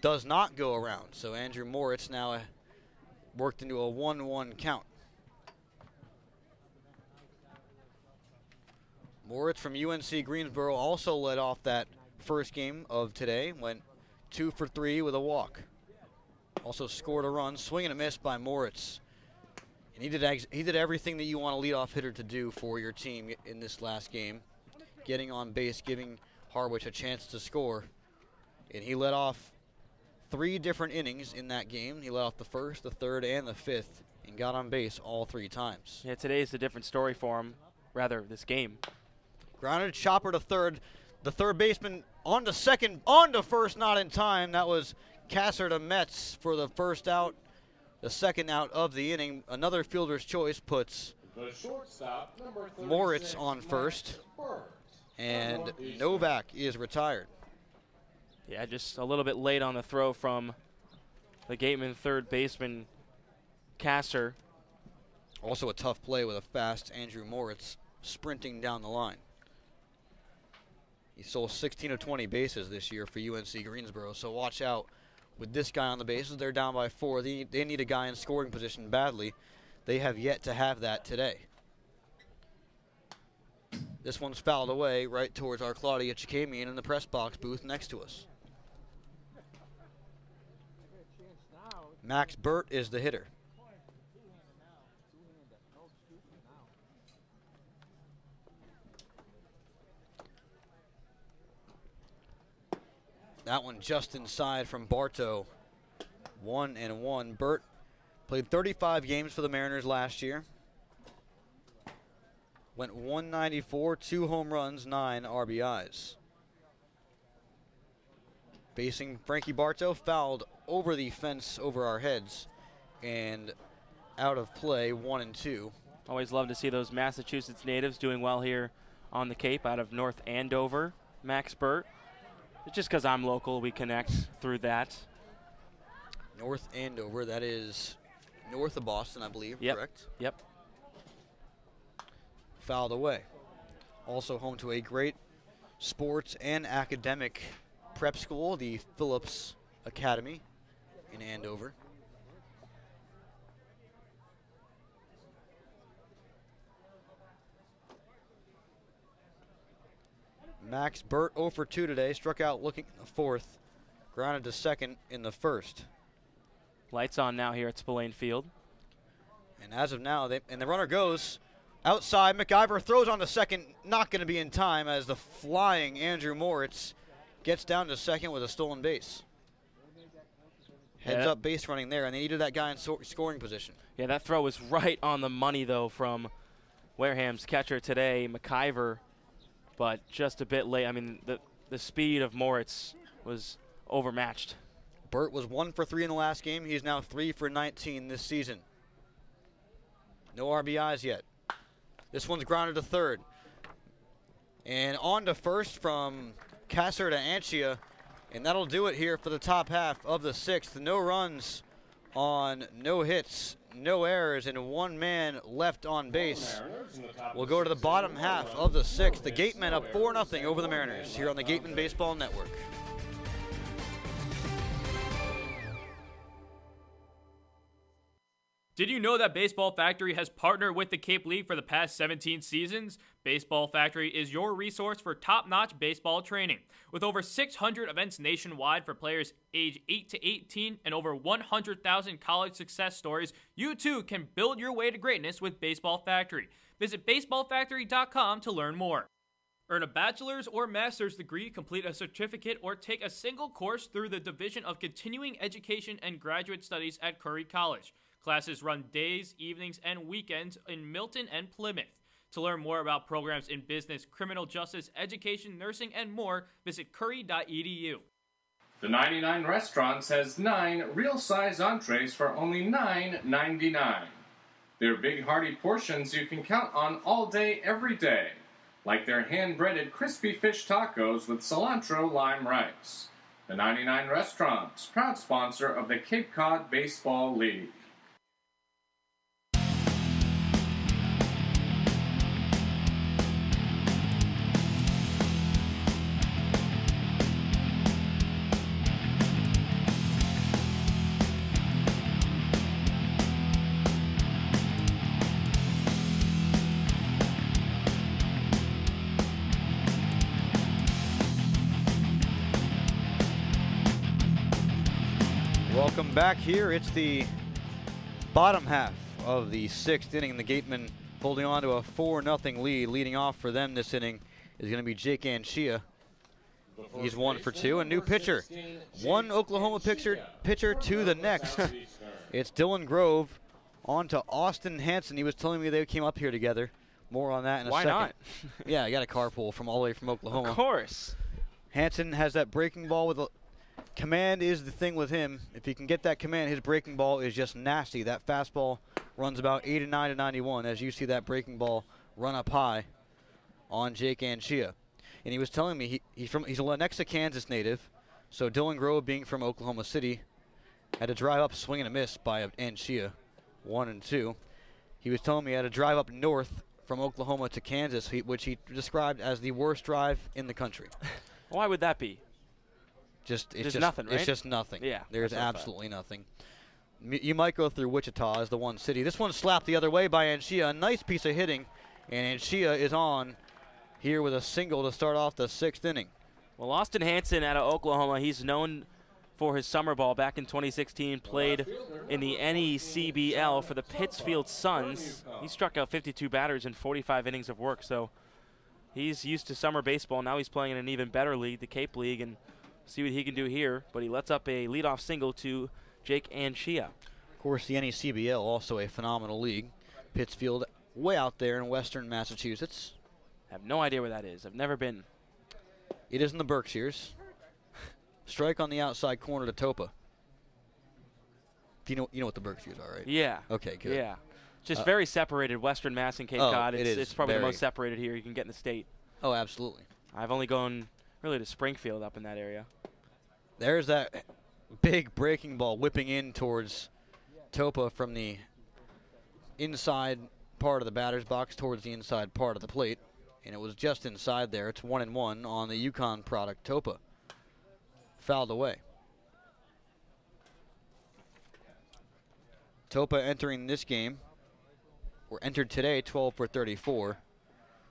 does not go around. So Andrew Moritz now worked into a 1-1 count. Moritz from UNC Greensboro also led off that first game of today. Went 2 for 3 with a walk. Also scored a run. Swing and a miss by Moritz. And he did everything that you want a leadoff hitter to do for your team in this last game. Getting on base, giving Harwich a chance to score. And he led off 3 different innings in that game. He led off the first, the third, and the fifth, and got on base all 3 times. Yeah, today's a different story for him, rather this game. Grounded chopper to third. The third baseman on to second, on to first, not in time. That was Kasser to Metz for the first out. The second out of the inning. Another fielder's choice puts The shortstop, number 36, Moritz on first, and Novak is retired. Yeah, just a little bit late on the throw from the Gatemen third baseman, Kasser. Also a tough play with a fast Andrew Moritz sprinting down the line. He stole 16 of 20 bases this year for UNC Greensboro, so watch out with this guy on the bases. They're down by 4. They need a guy in scoring position badly. They have yet to have that today. This one's fouled away right towards our Claudia Chikamian in the press box booth next to us. Max Burt is the hitter. That one just inside from Bartow. 1-1. Burt played 35 games for the Mariners last year. Went 194, 2 home runs, 9 RBIs. Facing Frankie Bartow, fouled over the fence over our heads and out of play, 1-2. Always love to see those Massachusetts natives doing well here on the Cape out of North Andover. Max Burt. Just because I'm local, we connect through that. North Andover, that is north of Boston, I believe, correct? Yep. Fouled away. Also home to a great sports and academic prep school, the Phillips Academy in Andover. Max Burt 0 for 2 today, struck out looking in the fourth, grounded to second in the first. Lights on now here at Spillane Field. And as of now, the runner goes outside. McIver throws on to second, not going to be in time as the flying Andrew Moritz gets down to second with a stolen base. Heads up base running there, and they needed that guy in scoring position. Yeah, that throw was right on the money, though, from Wareham's catcher today, McIver, but just a bit late. I mean, the speed of Moritz was overmatched. Burt was 1 for 3 in the last game. He's now 3 for 19 this season. No RBIs yet. This one's grounded to third. And on to first from Kasser to Anchia. And that'll do it here for the top half of the 6th. No runs on no hits, no errors, and 1 man left on base. We'll go to the bottom half of the 6th. The Gatemen up 4-0 over the Mariners here on the Gatemen Baseball Network. Did you know that Baseball Factory has partnered with the Cape League for the past 17 seasons? Baseball Factory is your resource for top-notch baseball training. With over 600 events nationwide for players age 8 to 18 and over 100,000 college success stories, you too can build your way to greatness with Baseball Factory. Visit baseballfactory.com to learn more. Earn a bachelor's or master's degree, complete a certificate, or take a single course through the Division of Continuing Education and Graduate Studies at Curry College. Classes run days, evenings, and weekends in Milton and Plymouth. To learn more about programs in business, criminal justice, education, nursing, and more, visit curry.edu. The 99 Restaurants has 9 real-size entrees for only $9.99. They're big, hearty portions you can count on all day, every day, like their hand-breaded crispy fish tacos with cilantro lime rice. The 99 Restaurants, proud sponsor of the Cape Cod Baseball League. Welcome back here. It's the bottom half of the 6th inning. The Gatemen holding on to a 4-0 lead. Leading off for them this inning is going to be Jake Anchia. He's 1 for 2. A new pitcher. One Oklahoma pitcher to the next. It's Dylan Grove on to Austin Hanson. He was telling me they came up here together. More on that in a second. Why not? Yeah, I got a carpool from all the way from Oklahoma. Of course. Hanson has that breaking ball with a command is the thing with him. If he can get that command, his breaking ball is just nasty. That fastball runs about 89 to 91 as you see that breaking ball run up high on Jake Anchia. And he was telling me he's a next to Kansas native, so Dylan Grove being from Oklahoma City had to drive up swing and a miss by Anchia, 1 and 2. He was telling me he had to drive up north from Oklahoma to Kansas, which he described as the worst drive in the country. Why would that be? It's just nothing, right? It's just nothing. Yeah. There's absolutely nothing. You might go through Wichita as the one city. This one's slapped the other way by Anchia. A nice piece of hitting, and Anchia is on here with a single to start off the 6th inning. Well, Austin Hanson out of Oklahoma, he's known for his summer ball. Back in 2016, played in the NECBL for the Pittsfield Suns. He struck out 52 batters in 45 innings of work, so he's used to summer baseball. Now he's playing in an even better league, the Cape League, and see what he can do here. But he lets up a leadoff single to Jake Anchia. Of course, the NECBL, also a phenomenal league. Pittsfield, way out there in western Massachusetts. I have no idea where that is. I've never been. It is in the Berkshires. Strike on the outside corner to Topa. You know what the Berkshires are, right? Yeah. Okay, good. Yeah. Just very separated, Western Mass and Cape Cod. It's probably the most separated here you can get in the state. Oh, absolutely. I've only gone really to Springfield up in that area. There's that big breaking ball whipping in towards Topa from the inside part of the batter's box towards the inside part of the plate. And it was just inside there. It's 1-1 on the Yukon product, Topa. Fouled away. Topa entering this game, or entered today, 12 for 34.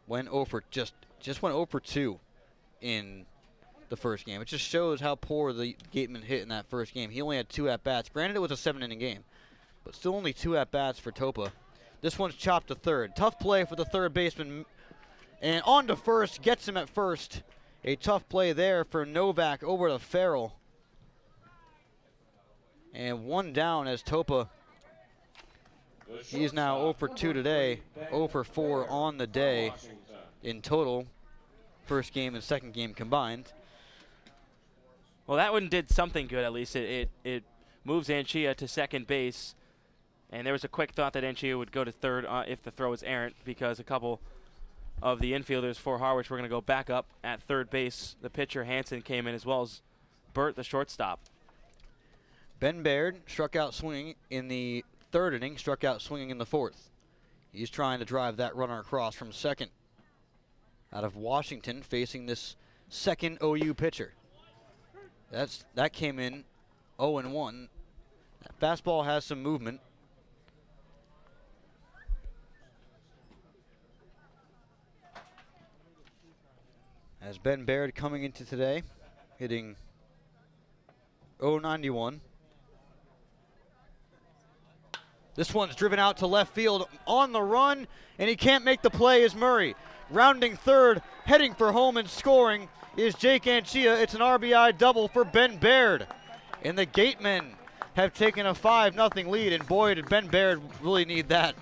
Went over just went 0 for 2 in the first game. It just shows how poor the Gatemen hit in that first game. He only had 2 at-bats. Granted, it was a 7-inning game, but still only 2 at-bats for Topa. This one's chopped to third. Tough play for the third baseman. And on to first, gets him at first. A tough play there for Novak over to Farrell. And 1 down as Topa. He's now 0 for 2 today, 0 for 4 on the day in total. First game and second game combined. Well, that one did something good, at least. It moves Anchia to second base. And there was a quick thought that Anchia would go to third if the throw was errant, because a couple of the infielders for Harwich were going to go back up at third base. The pitcher, Hanson, came in, as well as Burt, the shortstop. Ben Baird struck out swinging in the 3rd inning, struck out swinging in the 4th. He's trying to drive that runner across from second. Out of Washington, facing this second OU pitcher. That came in 0-1. That fastball has some movement. As Ben Baird coming into today, hitting .091. This one's driven out to left field on the run, and he can't make the play as Murray. Rounding third, heading for home and scoring is Jake Anchia. It's an RBI double for Ben Baird. And the Gatemen have taken a 5-0 lead, and boy, did Ben Baird really need that.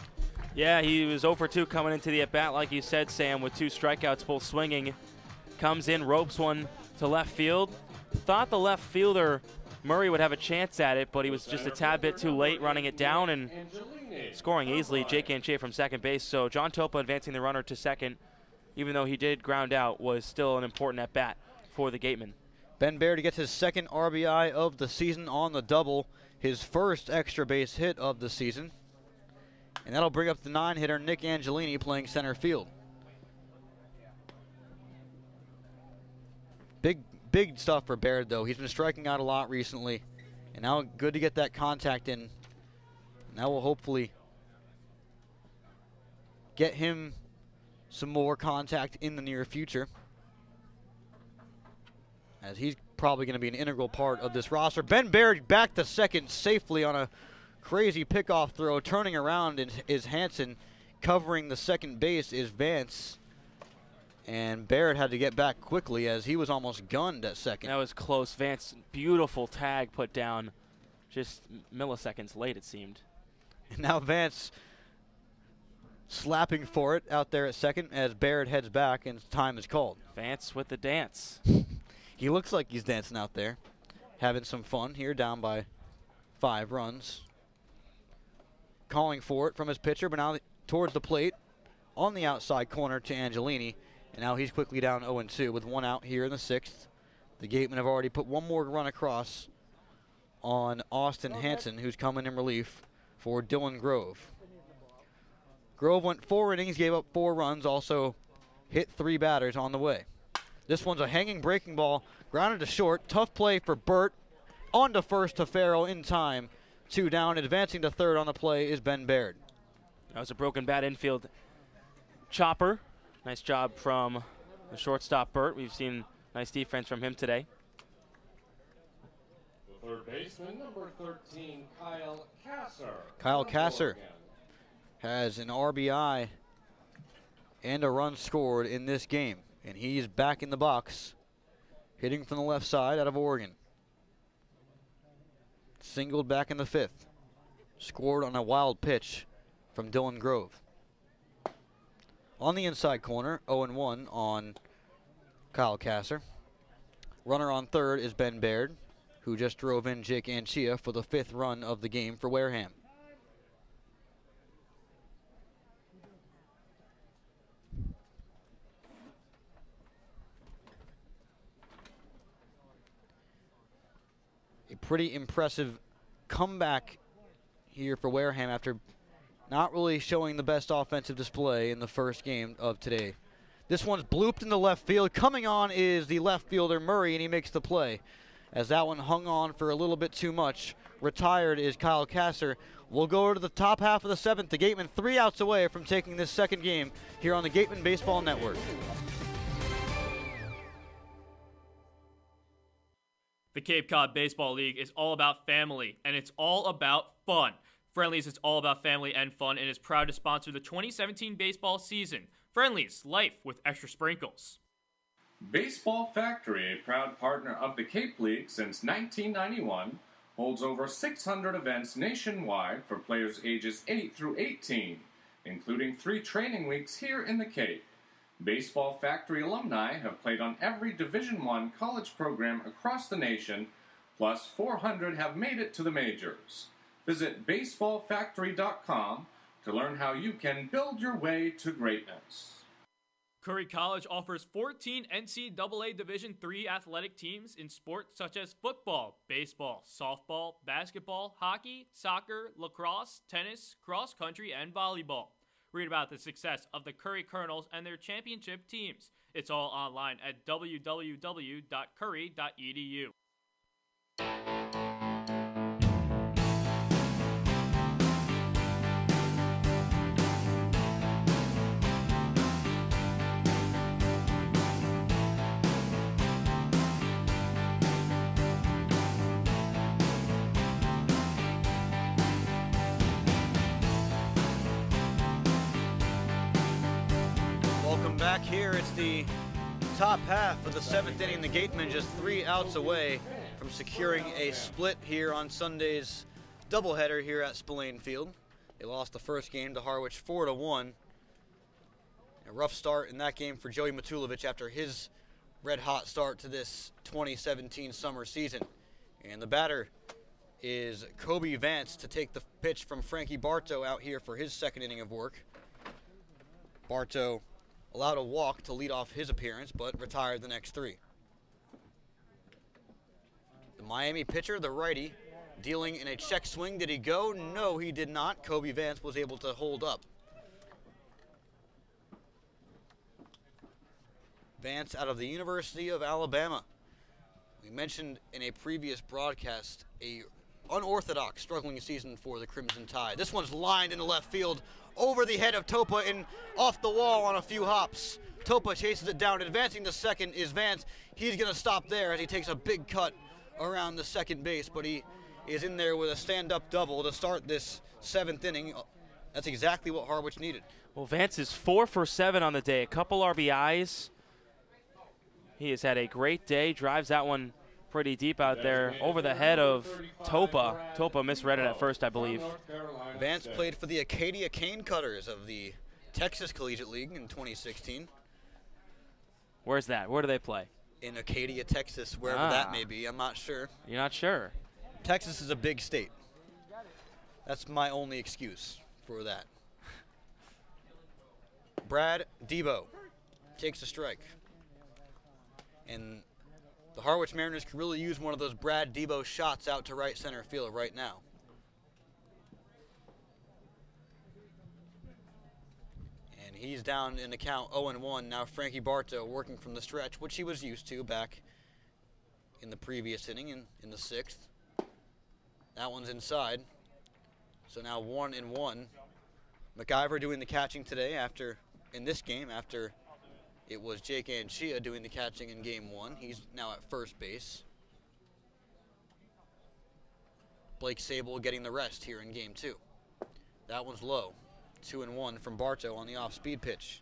Yeah, he was 0 for 2 coming into the at-bat, like you said, Sam, with 2 strikeouts, both swinging. Comes in, ropes one to left field. Thought the left fielder, Murray, would have a chance at it, but he was just a tad bit too late running it down and scoring easily. Jake Anchia from second base. So John Topa advancing the runner to second, even though he did ground out, was still an important at-bat for the Gatemen. Ben Baird gets his second RBI of the season on the double, his first extra base hit of the season. And that'll bring up the 9-hitter, Nick Angelini, playing center field. Big stuff for Baird, though. He's been striking out a lot recently, and now good to get that contact in. And that will hopefully get him some more contact in the near future, as he's probably going to be an integral part of this roster. Ben Baird back to second safely on a crazy pickoff throw. Turning around is Hansen. Covering the second base is Vance. And Baird had to get back quickly as he was almost gunned at second. That was close. Vance, beautiful tag put down just milliseconds late, it seemed. And now Vance slapping for it out there at second as Baird heads back and time is called. Vance with the dance. He looks like he's dancing out there, having some fun here, down by 5 runs. Calling for it from his pitcher, but now towards the plate on the outside corner to Angelini. And now he's quickly down 0-2 with 1 out here in the 6th. The Gatemen have already put 1 more run across on Austin Hansen, who's coming in relief for Dylan Grove. Grove went 4 innings, gave up 4 runs, also hit 3 batters on the way. This one's a hanging breaking ball, grounded to short. Tough play for Burt. On to first to Farrell in time. 2 down, advancing to third on the play is Ben Baird. That was a broken bat infield chopper. Nice job from the shortstop, Burt. We've seen nice defense from him today. The third baseman, number 13, Kyle Kasser. Kyle Kasser has an RBI and a run scored in this game. And he's back in the box, hitting from the left side out of Oregon. Singled back in the 5th. Scored on a wild pitch from Dylan Grove. On the inside corner, 0-1 on Kyle Kasser. Runner on third is Ben Baird, who just drove in Jake Anchia for the 5th run of the game for Wareham. A pretty impressive comeback here for Wareham after not really showing the best offensive display in the first game of today. This one's blooped into left field. Coming on is the left fielder Murray, and he makes the play. As that one hung on for a little bit too much. Retired is Kyle Kasser. We'll go to the top half of the 7th. The Gatemen 3 outs away from taking this second game here on the Gatemen Baseball Network. The Cape Cod Baseball League is all about family, and it's all about fun. Friendlies is all about family and fun and is proud to sponsor the 2017 baseball season. Friendlies, life with extra sprinkles. Baseball Factory, a proud partner of the Cape League since 1991, holds over 600 events nationwide for players ages 8 through 18, including 3 training weeks here in the Cape. Baseball Factory alumni have played on every Division I college program across the nation, plus 400 have made it to the majors. Visit baseballfactory.com to learn how you can build your way to greatness. Curry College offers 14 NCAA Division III athletic teams in sports such as football, baseball, softball, basketball, hockey, soccer, lacrosse, tennis, cross country, and volleyball. Read about the success of the Curry Colonels and their championship teams. It's all online at www.curry.edu. back here. It's the top half of the 7th inning. The Gatemen just 3 outs away from securing a split here on Sunday's doubleheader here at Spillane Field. They lost the first game to Harwich 4-1. A rough start in that game for Joey Matulovic after his red-hot start to this 2017 summer season. And the batter is Kobe Vance to take the pitch from Frankie Bartow out here for his second inning of work. Bartow allowed a walk to lead off his appearance, but retired the next 3. The Miami pitcher, the righty, dealing in a check swing. Did he go? No, he did not. Kobe Vance was able to hold up. Vance out of the University of Alabama. We mentioned in a previous broadcast a unorthodox struggling season for the Crimson Tide. This one's lined into left field over the head of Topa and off the wall on a few hops. Topa chases it down. Advancing to second is Vance. He's going to stop there as he takes a big cut around the second base, but he is in there with a stand-up double to start this 7th inning. That's exactly what Harwich needed. Well, Vance is 4 for 7 on the day. A couple RBIs. He has had a great day. Drives that one pretty deep out there over the head of Topa. Topa misread it at first, I believe. Vance played for the Acadia Cane Cutters of the Texas Collegiate League in 2016. Where's that? Where do they play? In Acadia, Texas, wherever that may be. I'm not sure. You're not sure? Texas is a big state. That's my only excuse for that. Brad Debo takes a strike. And the Harwich Mariners could really use one of those Brad Debo shots out to right center field right now. And he's down in the count 0-1. Now Frankie Bartow working from the stretch, which he was used to back in the previous inning in the 6th. That one's inside. So now 1-1. McIver doing the catching today in this game after it was Jake Anchia doing the catching in game 1. He's now at first base. Blake Sable getting the rest here in game 2. That one's low. 2-1 from Bartow on the off-speed pitch.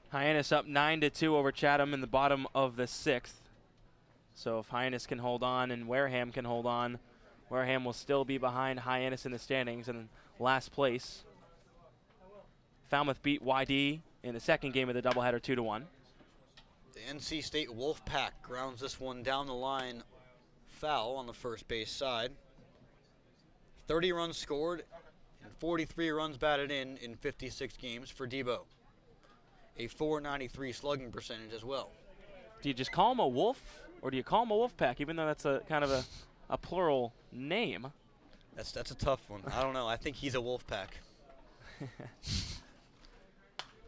Hyannis up 9-2 over Chatham in the bottom of the 6th. So if Hyannis can hold on and Wareham can hold on, Wareham will still be behind Hyannis in the standings in last place. Falmouth beat YD in the second game of the doubleheader 2-1. The NC State Wolfpack grounds this one down the line, foul on the first base side. 30 runs scored and 43 runs batted in 56 games for Debo. A .493 slugging percentage as well. Do you just call him a Wolf, or do you call him a Wolfpack, even though that's a kind of a plural name? That's a tough one. I don't know. I think he's a Wolfpack.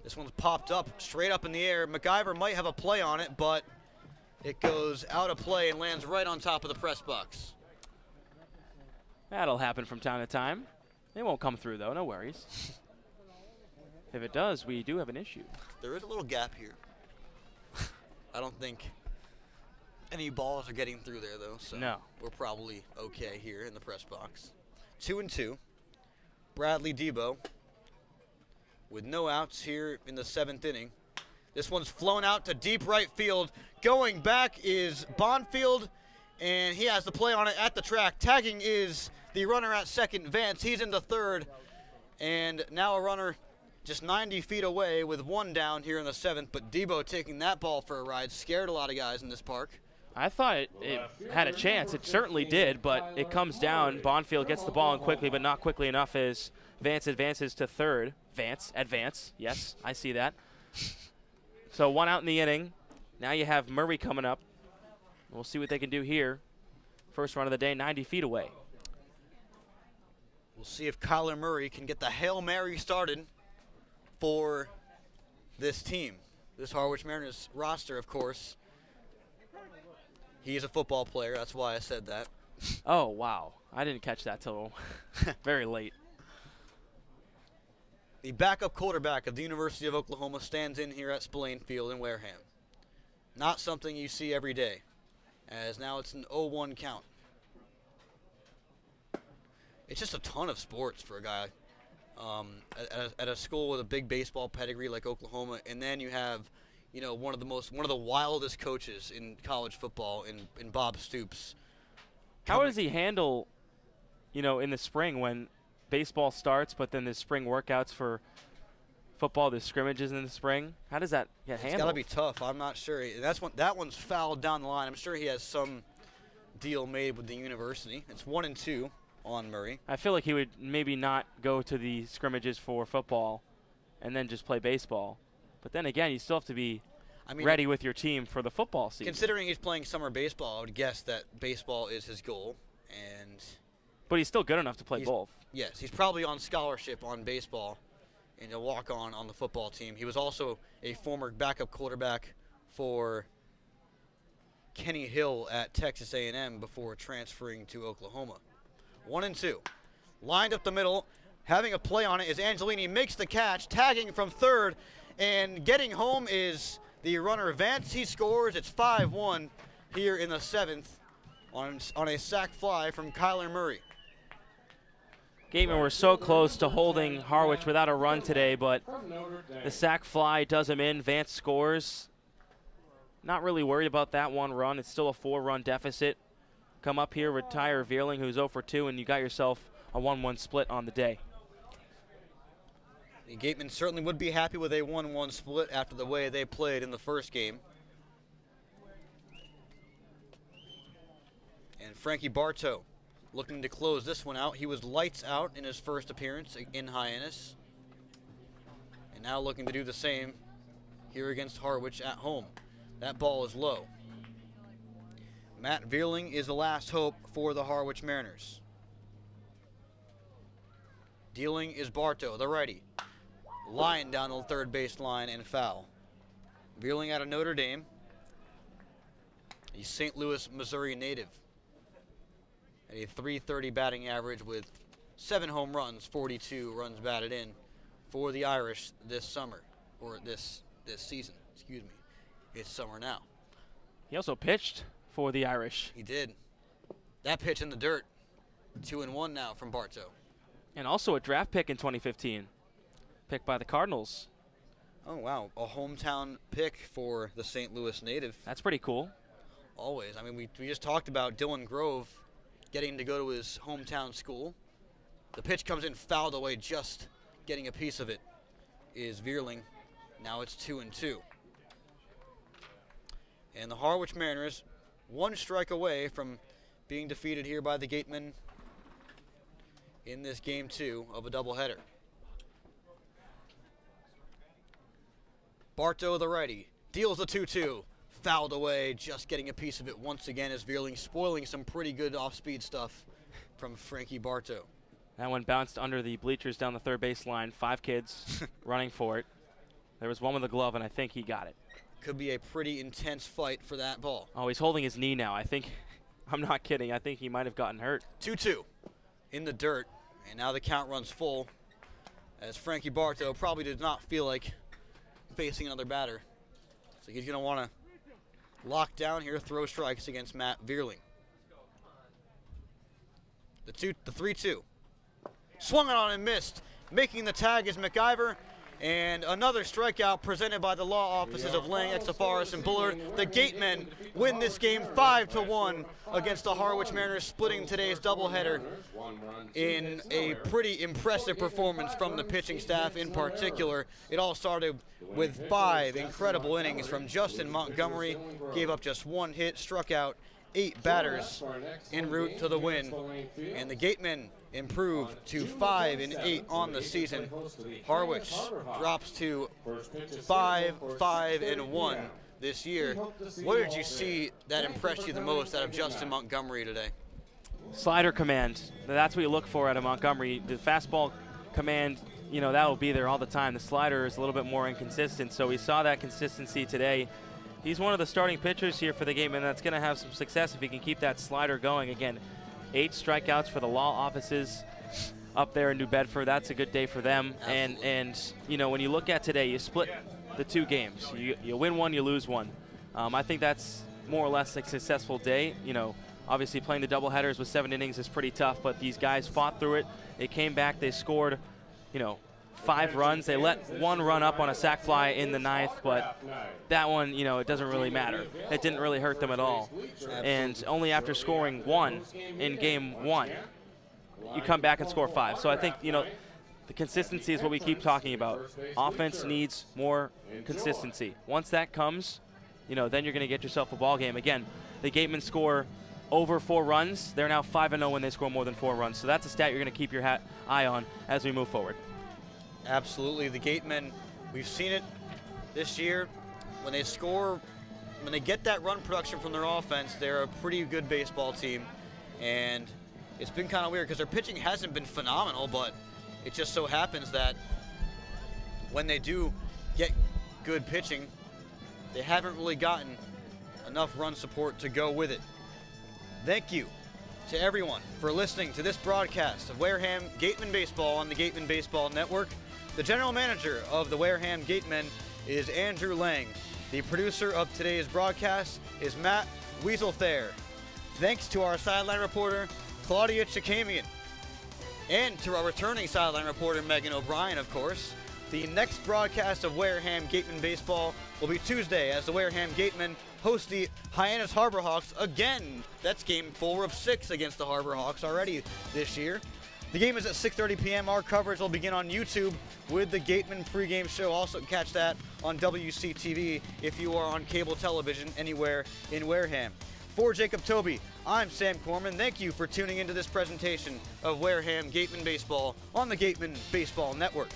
This one's popped up, straight up in the air. McIver might have a play on it, but it goes out of play and lands right on top of the press box. That'll happen from time to time. It won't come through, though. No worries. If it does, we do have an issue. There is a little gap here. I don't think any balls are getting through there, though. So no. We're probably okay here in the press box. 2-2. Bradley Debo with no outs here in the 7th inning. This one's flown out to deep right field. Going back is Bonfield, and he has the play on it at the track. Tagging is the runner at second, Vance. He's into third, and now a runner just 90 feet away with 1 down here in the 7th, but Debo taking that ball for a ride scared a lot of guys in this park. I thought it had a chance. It certainly did, but it comes down. Bonfield gets the ball in quickly, but not quickly enough as Vance advances to third. Vance, advance. Yes, I see that. So 1 out in the inning. Now you have Murray coming up. We'll see what they can do here. First run of the day, 90 feet away. We'll see if Kyler Murray can get the Hail Mary started for this team. This Harwich Mariners roster, of course. He's a football player. That's why I said that. Oh, wow. I didn't catch that till very late. The backup quarterback of the University of Oklahoma stands in here at Spillane Field in Wareham. Not something you see every day, as now it's an 0-1 count. It's just a ton of sports for a guy at a school with a big baseball pedigree like Oklahoma, and then you have you know, one of the wildest coaches in college football in Bob Stoops. How does he handle, you know, in the spring when baseball starts, but then there's spring workouts for football, there's scrimmages in the spring? How does that get handled? It's got to be tough. I'm not sure. That one's fouled down the line. I'm sure he has some deal made with the university. It's 1-2 on Murray. I feel like he would maybe not go to the scrimmages for football and then just play baseball. But then again, you still have to be ready with your team for the football season. Considering he's playing summer baseball, I would guess that baseball is his goal. But he's still good enough to play both. Yes, he's probably on scholarship on baseball and a walk-on on the football team. He was also a former backup quarterback for Kenny Hill at Texas A&M before transferring to Oklahoma. 1-2. Lined up the middle. Having a play on it is Angelini, makes the catch, tagging from third, and getting home is the runner Vance. He scores. It's 5-1 here in the 7th on a sac fly from Kyler Murray. Gatemen were so close to holding Harwich without a run today, but the sac fly does him in. Vance scores. Not really worried about that one run. It's still a 4-run deficit. Come up here, retire Veerling, who's 0 for 2, and you got yourself a 1-1 split on the day. The Gatemen certainly would be happy with a 1-1 split after the way they played in the first game. And Frankie Bartow looking to close this one out. He was lights out in his first appearance in Hyannis. And now looking to do the same here against Harwich at home. That ball is low. Matt Veerling is the last hope for the Harwich Mariners. Dealing is Bartow, the righty. Line down the third base line and foul. Veerling out of Notre Dame. He's St. Louis, Missouri native. At a .330 batting average with 7 home runs, 42 runs batted in for the Irish this summer, or this season, excuse me. It's summer now. He also pitched for the Irish. He did. That pitch in the dirt. 2-1 now from Bartow. And also a draft pick in 2015. Picked by the Cardinals. Oh, wow. A hometown pick for the St. Louis native. That's pretty cool. Always. I mean, we just talked about Dylan Grove getting to go to his hometown school. The pitch comes in fouled away, just getting a piece of it is Veerling. Now it's 2-2. And the Harwich Mariners, 1 strike away from being defeated here by the Gatemen in this game 2 of a doubleheader. Bartow, the righty, deals the 2-2. Fouled away, just getting a piece of it once again as Veerling spoiling some pretty good off-speed stuff from Frankie Bartow. That one bounced under the bleachers down the third base line. 5 kids running for it. There was one with a glove, and I think he got it. Could be a pretty intense fight for that ball. Oh, he's holding his knee now. I think, I'm not kidding, I think he might have gotten hurt. 2-2 in the dirt, and now the count runs full as Frankie Bartow probably did not feel like facing another batter. So he's going to want to lock down here, throw strikes against Matt Veerling. The 3-2. Swung it on and missed. Making the tag is McIver. And another strikeout presented by the law offices of Lang, Exafaris, and Bullard. The Gatemen win this game 5-1 against the Harwich Mariners, splitting today's doubleheader in a pretty impressive performance from the pitching staff in particular. It all started with 5 incredible innings from Justin Montgomery. Gave up just 1 hit, struck out 8 batters en route to the win. And the Gatemen improved to 5-8 on the season. Harwich drops to 5-1 this year. What did you see that impressed you the most out of Justin Montgomery today? Slider command. That's what you look for out of Montgomery. The fastball command, you know, that will be there all the time. The slider is a little bit more inconsistent, so we saw that consistency today. He's one of the starting pitchers here for the Gatemen that's going to have some success if he can keep that slider going. Again, 8 strikeouts for the law offices up there in New Bedford. That's a good day for them. And you know, when you look at today, you split the 2 games. You win 1, you lose 1. I think that's more or less a successful day. You know, obviously playing the doubleheaders with 7 innings is pretty tough, but these guys fought through it. They came back, they scored, you know, 5 runs. They let 1 run up on a sac fly in the 9th, but that one, you know, it doesn't really matter. It didn't really hurt them at all. And only after scoring 1 in game 1, you come back and score 5. So I think, you know, the consistency is what we keep talking about. Offense needs more consistency. Once that comes, you know, then you're going to get yourself a ball game. Again, the Gatemen score over 4 runs. They're now 5-0 when they score more than 4 runs. So that's a stat you're going to keep your eye on as we move forward. Absolutely. The Gatemen, we've seen it this year. When they score, when they get that run production from their offense, they're a pretty good baseball team. And it's been kind of weird because their pitching hasn't been phenomenal, but it just so happens that when they do get good pitching, they haven't really gotten enough run support to go with it. Thank you to everyone for listening to this broadcast of Wareham Gatemen Baseball on the Gatemen Baseball Network. The general manager of the Wareham Gatemen is Andrew Lang. The producer of today's broadcast is Matt Wieselthayer. Thanks to our sideline reporter, Claudia Chikamian. And to our returning sideline reporter, Megan O'Brien, of course. The next broadcast of Wareham Gatemen Baseball will be Tuesday as the Wareham Gatemen host the Hyannis Harbor Hawks again. That's game 4 of 6 against the Harbor Hawks already this year. The game is at 6:30 p.m. Our coverage will begin on YouTube with the Gatemen Pregame Show. Also catch that on WCTV if you are on cable television anywhere in Wareham. For Jacob Toby, I'm Sam Corman. Thank you for tuning into this presentation of Wareham Gatemen Baseball on the Gatemen Baseball Network.